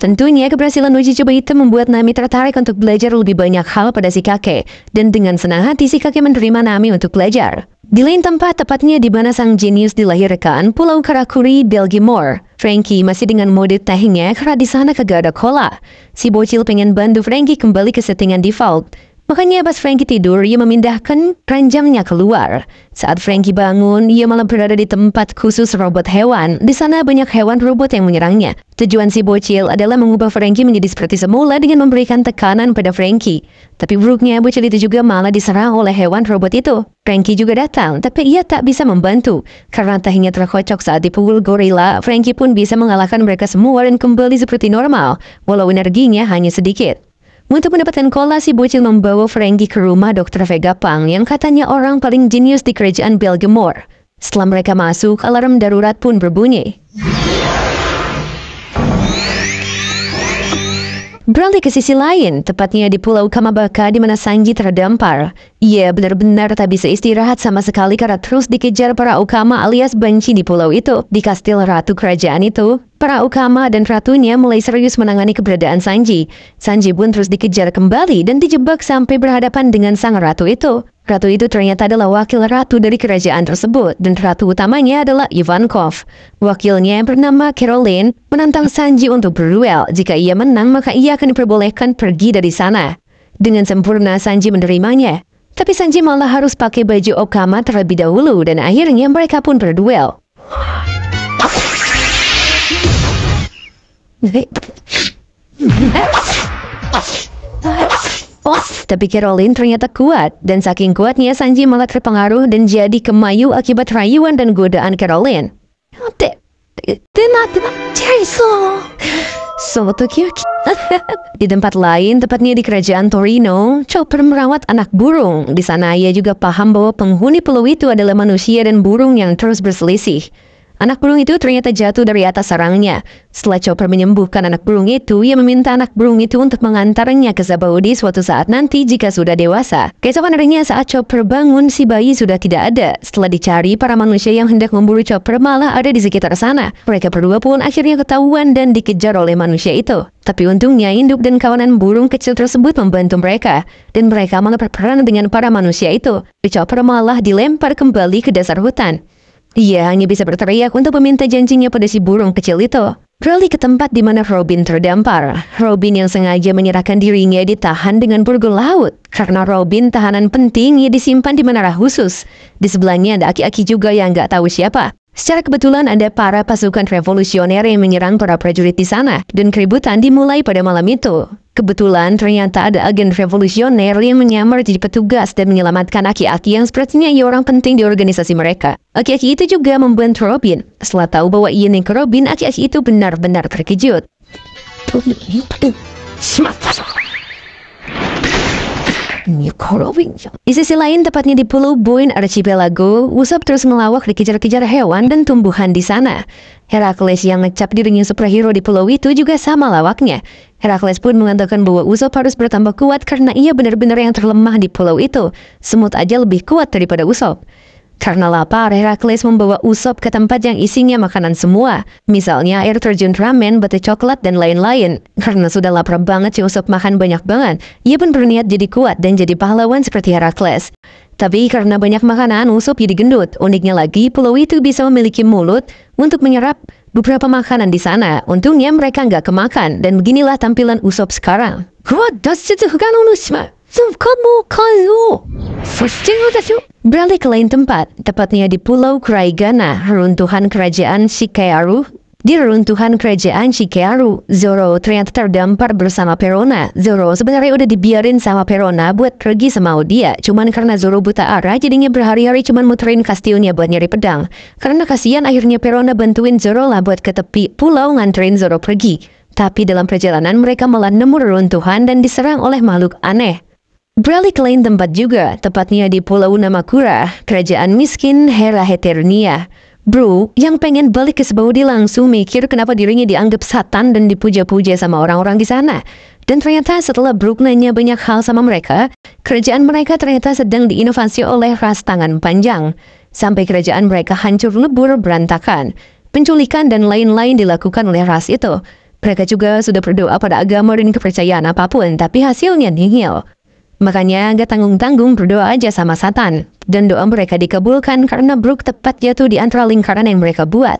Tentunya keberhasilan uji coba itu membuat Nami tertarik untuk belajar lebih banyak hal pada si kakek. Dan dengan senang hati si kakek menerima Nami untuk belajar. Di lain tempat, tepatnya di mana sang jenius dilahirkan, Pulau Karakuri, Belgimore. Franky masih dengan mode tehnya karena di sana kagak ada cola. Si bocil pengen bantu Franky kembali ke settingan default. Makanya pas Franky tidur, ia memindahkan keranjangnya keluar. Saat Franky bangun, ia malah berada di tempat khusus robot hewan. Di sana banyak hewan robot yang menyerangnya. Tujuan si bocil adalah mengubah Franky menjadi seperti semula dengan memberikan tekanan pada Franky. Tapi buruknya, bocil itu juga malah diserang oleh hewan robot itu. Franky juga datang, tapi ia tak bisa membantu. Karena tahinya terkocok saat dipukul gorila, Franky pun bisa mengalahkan mereka semua dan kembali seperti normal, walau energinya hanya sedikit. Untuk mendapatkan cola, si bocil membawa Franky ke rumah Dr. Vegapunk yang katanya orang paling jenius di kerajaan Belgimore. Setelah mereka masuk, alarm darurat pun berbunyi. Beralih ke sisi lain, tepatnya di Pulau Kamabaka di mana Sanji terdampar. Ia benar-benar tak bisa istirahat sama sekali karena terus dikejar para Okama alias banci di pulau itu. Di kastil ratu kerajaan itu, para Okama dan ratunya mulai serius menangani keberadaan Sanji. Sanji pun terus dikejar kembali dan dijebak sampai berhadapan dengan sang ratu itu. Ratu itu ternyata adalah wakil ratu dari kerajaan tersebut, dan ratu utamanya adalah Ivankov. Wakilnya bernama Caroline menantang Sanji untuk berduel. Jika ia menang, maka ia akan diperbolehkan pergi dari sana. Dengan sempurna Sanji menerimanya. Tapi Sanji malah harus pakai baju Okama terlebih dahulu, dan akhirnya mereka pun berduel. Tapi Caroline ternyata kuat, dan saking kuatnya Sanji malah terpengaruh dan jadi kemayu akibat rayuan dan godaan Caroline. Di tempat lain, tepatnya di kerajaan Torino, Chopper merawat anak burung. Di sana ia juga paham bahwa penghuni pulau itu adalah manusia dan burung yang terus berselisih. Anak burung itu ternyata jatuh dari atas sarangnya. Setelah Chopper menyembuhkan anak burung itu, ia meminta anak burung itu untuk mengantarnya ke Sabaudi suatu saat nanti jika sudah dewasa. Keesokan harinya saat Chopper bangun, si bayi sudah tidak ada. Setelah dicari, para manusia yang hendak memburu Chopper malah ada di sekitar sana. Mereka berdua pun akhirnya ketahuan dan dikejar oleh manusia itu. Tapi untungnya induk dan kawanan burung kecil tersebut membantu mereka. Dan mereka malah berperang dengan para manusia itu. Chopper malah dilempar kembali ke dasar hutan. Dia hanya bisa berteriak untuk meminta janjinya pada si burung kecil itu. Beralih ke tempat di mana Robin terdampar. Robin yang sengaja menyerahkan dirinya ditahan dengan burung laut. Karena Robin tahanan penting, ia disimpan di menara khusus. Di sebelahnya ada aki-aki juga yang nggak tahu siapa. Secara kebetulan ada para pasukan revolusioner yang menyerang para prajurit di sana. Dan keributan dimulai pada malam itu. Kebetulan ternyata ada agen revolusioner yang menyamar jadi petugas dan menyelamatkan aki-aki yang sepertinya ia orang penting di organisasi mereka. Aki-aki itu juga membantu Robin. Setelah tahu bahwa ia ke Robin, aki-aki itu benar-benar terkejut. Di sisi lain, tepatnya di Pulau Boyne Archipelago, Usopp terus melawak dikejar-kejar hewan dan tumbuhan di sana. Herakles yang ngecap dirinya superhero di pulau itu juga sama lawaknya. Herakles pun mengatakan bahwa Usopp harus bertambah kuat karena ia benar-benar yang terlemah di pulau itu. Semut aja lebih kuat daripada Usopp. Karena lapar, Herakles membawa Usopp ke tempat yang isinya makanan semua. Misalnya air terjun ramen, batu coklat, dan lain-lain. Karena sudah lapar banget si Usopp makan banyak banget, ia pun berniat jadi kuat dan jadi pahlawan seperti Herakles. Tapi karena banyak makanan, Usopp jadi gendut. Uniknya lagi, pulau itu bisa memiliki mulut untuk menyerap beberapa makanan di sana. Untungnya mereka nggak kemakan, dan beginilah tampilan Usopp sekarang. Beralih ke lain tempat, tepatnya di Pulau Kraigana, reruntuhan kerajaan Shikaru. Di reruntuhan kerajaan Shikaru, Zoro ternyata terdampar bersama Perona. Zoro sebenarnya udah dibiarin sama Perona buat pergi sama dia. Cuman karena Zoro buta arah, jadinya berhari-hari cuman muterin kastilnya buat nyari pedang. Karena kasihan, akhirnya Perona bantuin Zoro lah buat ke tepi pulau nganterin Zoro pergi. Tapi dalam perjalanan mereka malah nemu reruntuhan dan diserang oleh makhluk aneh. Beralih ke lain tempat juga, tepatnya di Pulau Namakura, kerajaan miskin Hera Heteronia. Bro, yang pengen balik ke Sabaudi langsung mikir kenapa dirinya dianggap satan dan dipuja-puja sama orang-orang di sana. Dan ternyata setelah Brook nanya banyak hal sama mereka, kerajaan mereka ternyata sedang diinovasi oleh ras tangan panjang. Sampai kerajaan mereka hancur lebur berantakan. Penculikan dan lain-lain dilakukan oleh ras itu. Mereka juga sudah berdoa pada agama dan kepercayaan apapun, tapi hasilnya nihil. Makanya gak tanggung-tanggung berdoa aja sama Satan. Dan doa mereka dikabulkan karena Brook tepat jatuh di antara lingkaran yang mereka buat.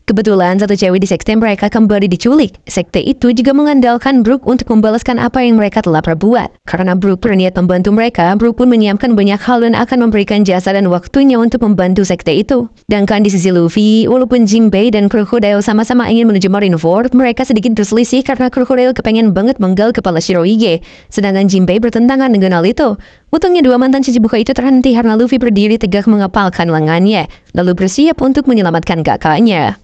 Kebetulan satu cewek di sekte mereka kembali diculik. Sekte itu juga mengandalkan Brook untuk membalaskan apa yang mereka telah perbuat. Karena Brook berniat membantu mereka, Brook pun menyiapkan banyak hal dan akan memberikan jasa dan waktunya untuk membantu sekte itu. Sedangkan di sisi Luffy, walaupun Jinbei dan Crocodile sama-sama ingin menuju Marineford, mereka sedikit berselisih karena Crocodile kepengen banget menggal kepala Shirohige. Sedangkan Jinbei bertentangan dengan hal itu. Untungnya dua mantan Shichibukai itu terhenti karena Luffy berdiri tegak mengepalkan lengannya, lalu bersiap untuk menyelamatkan kakaknya.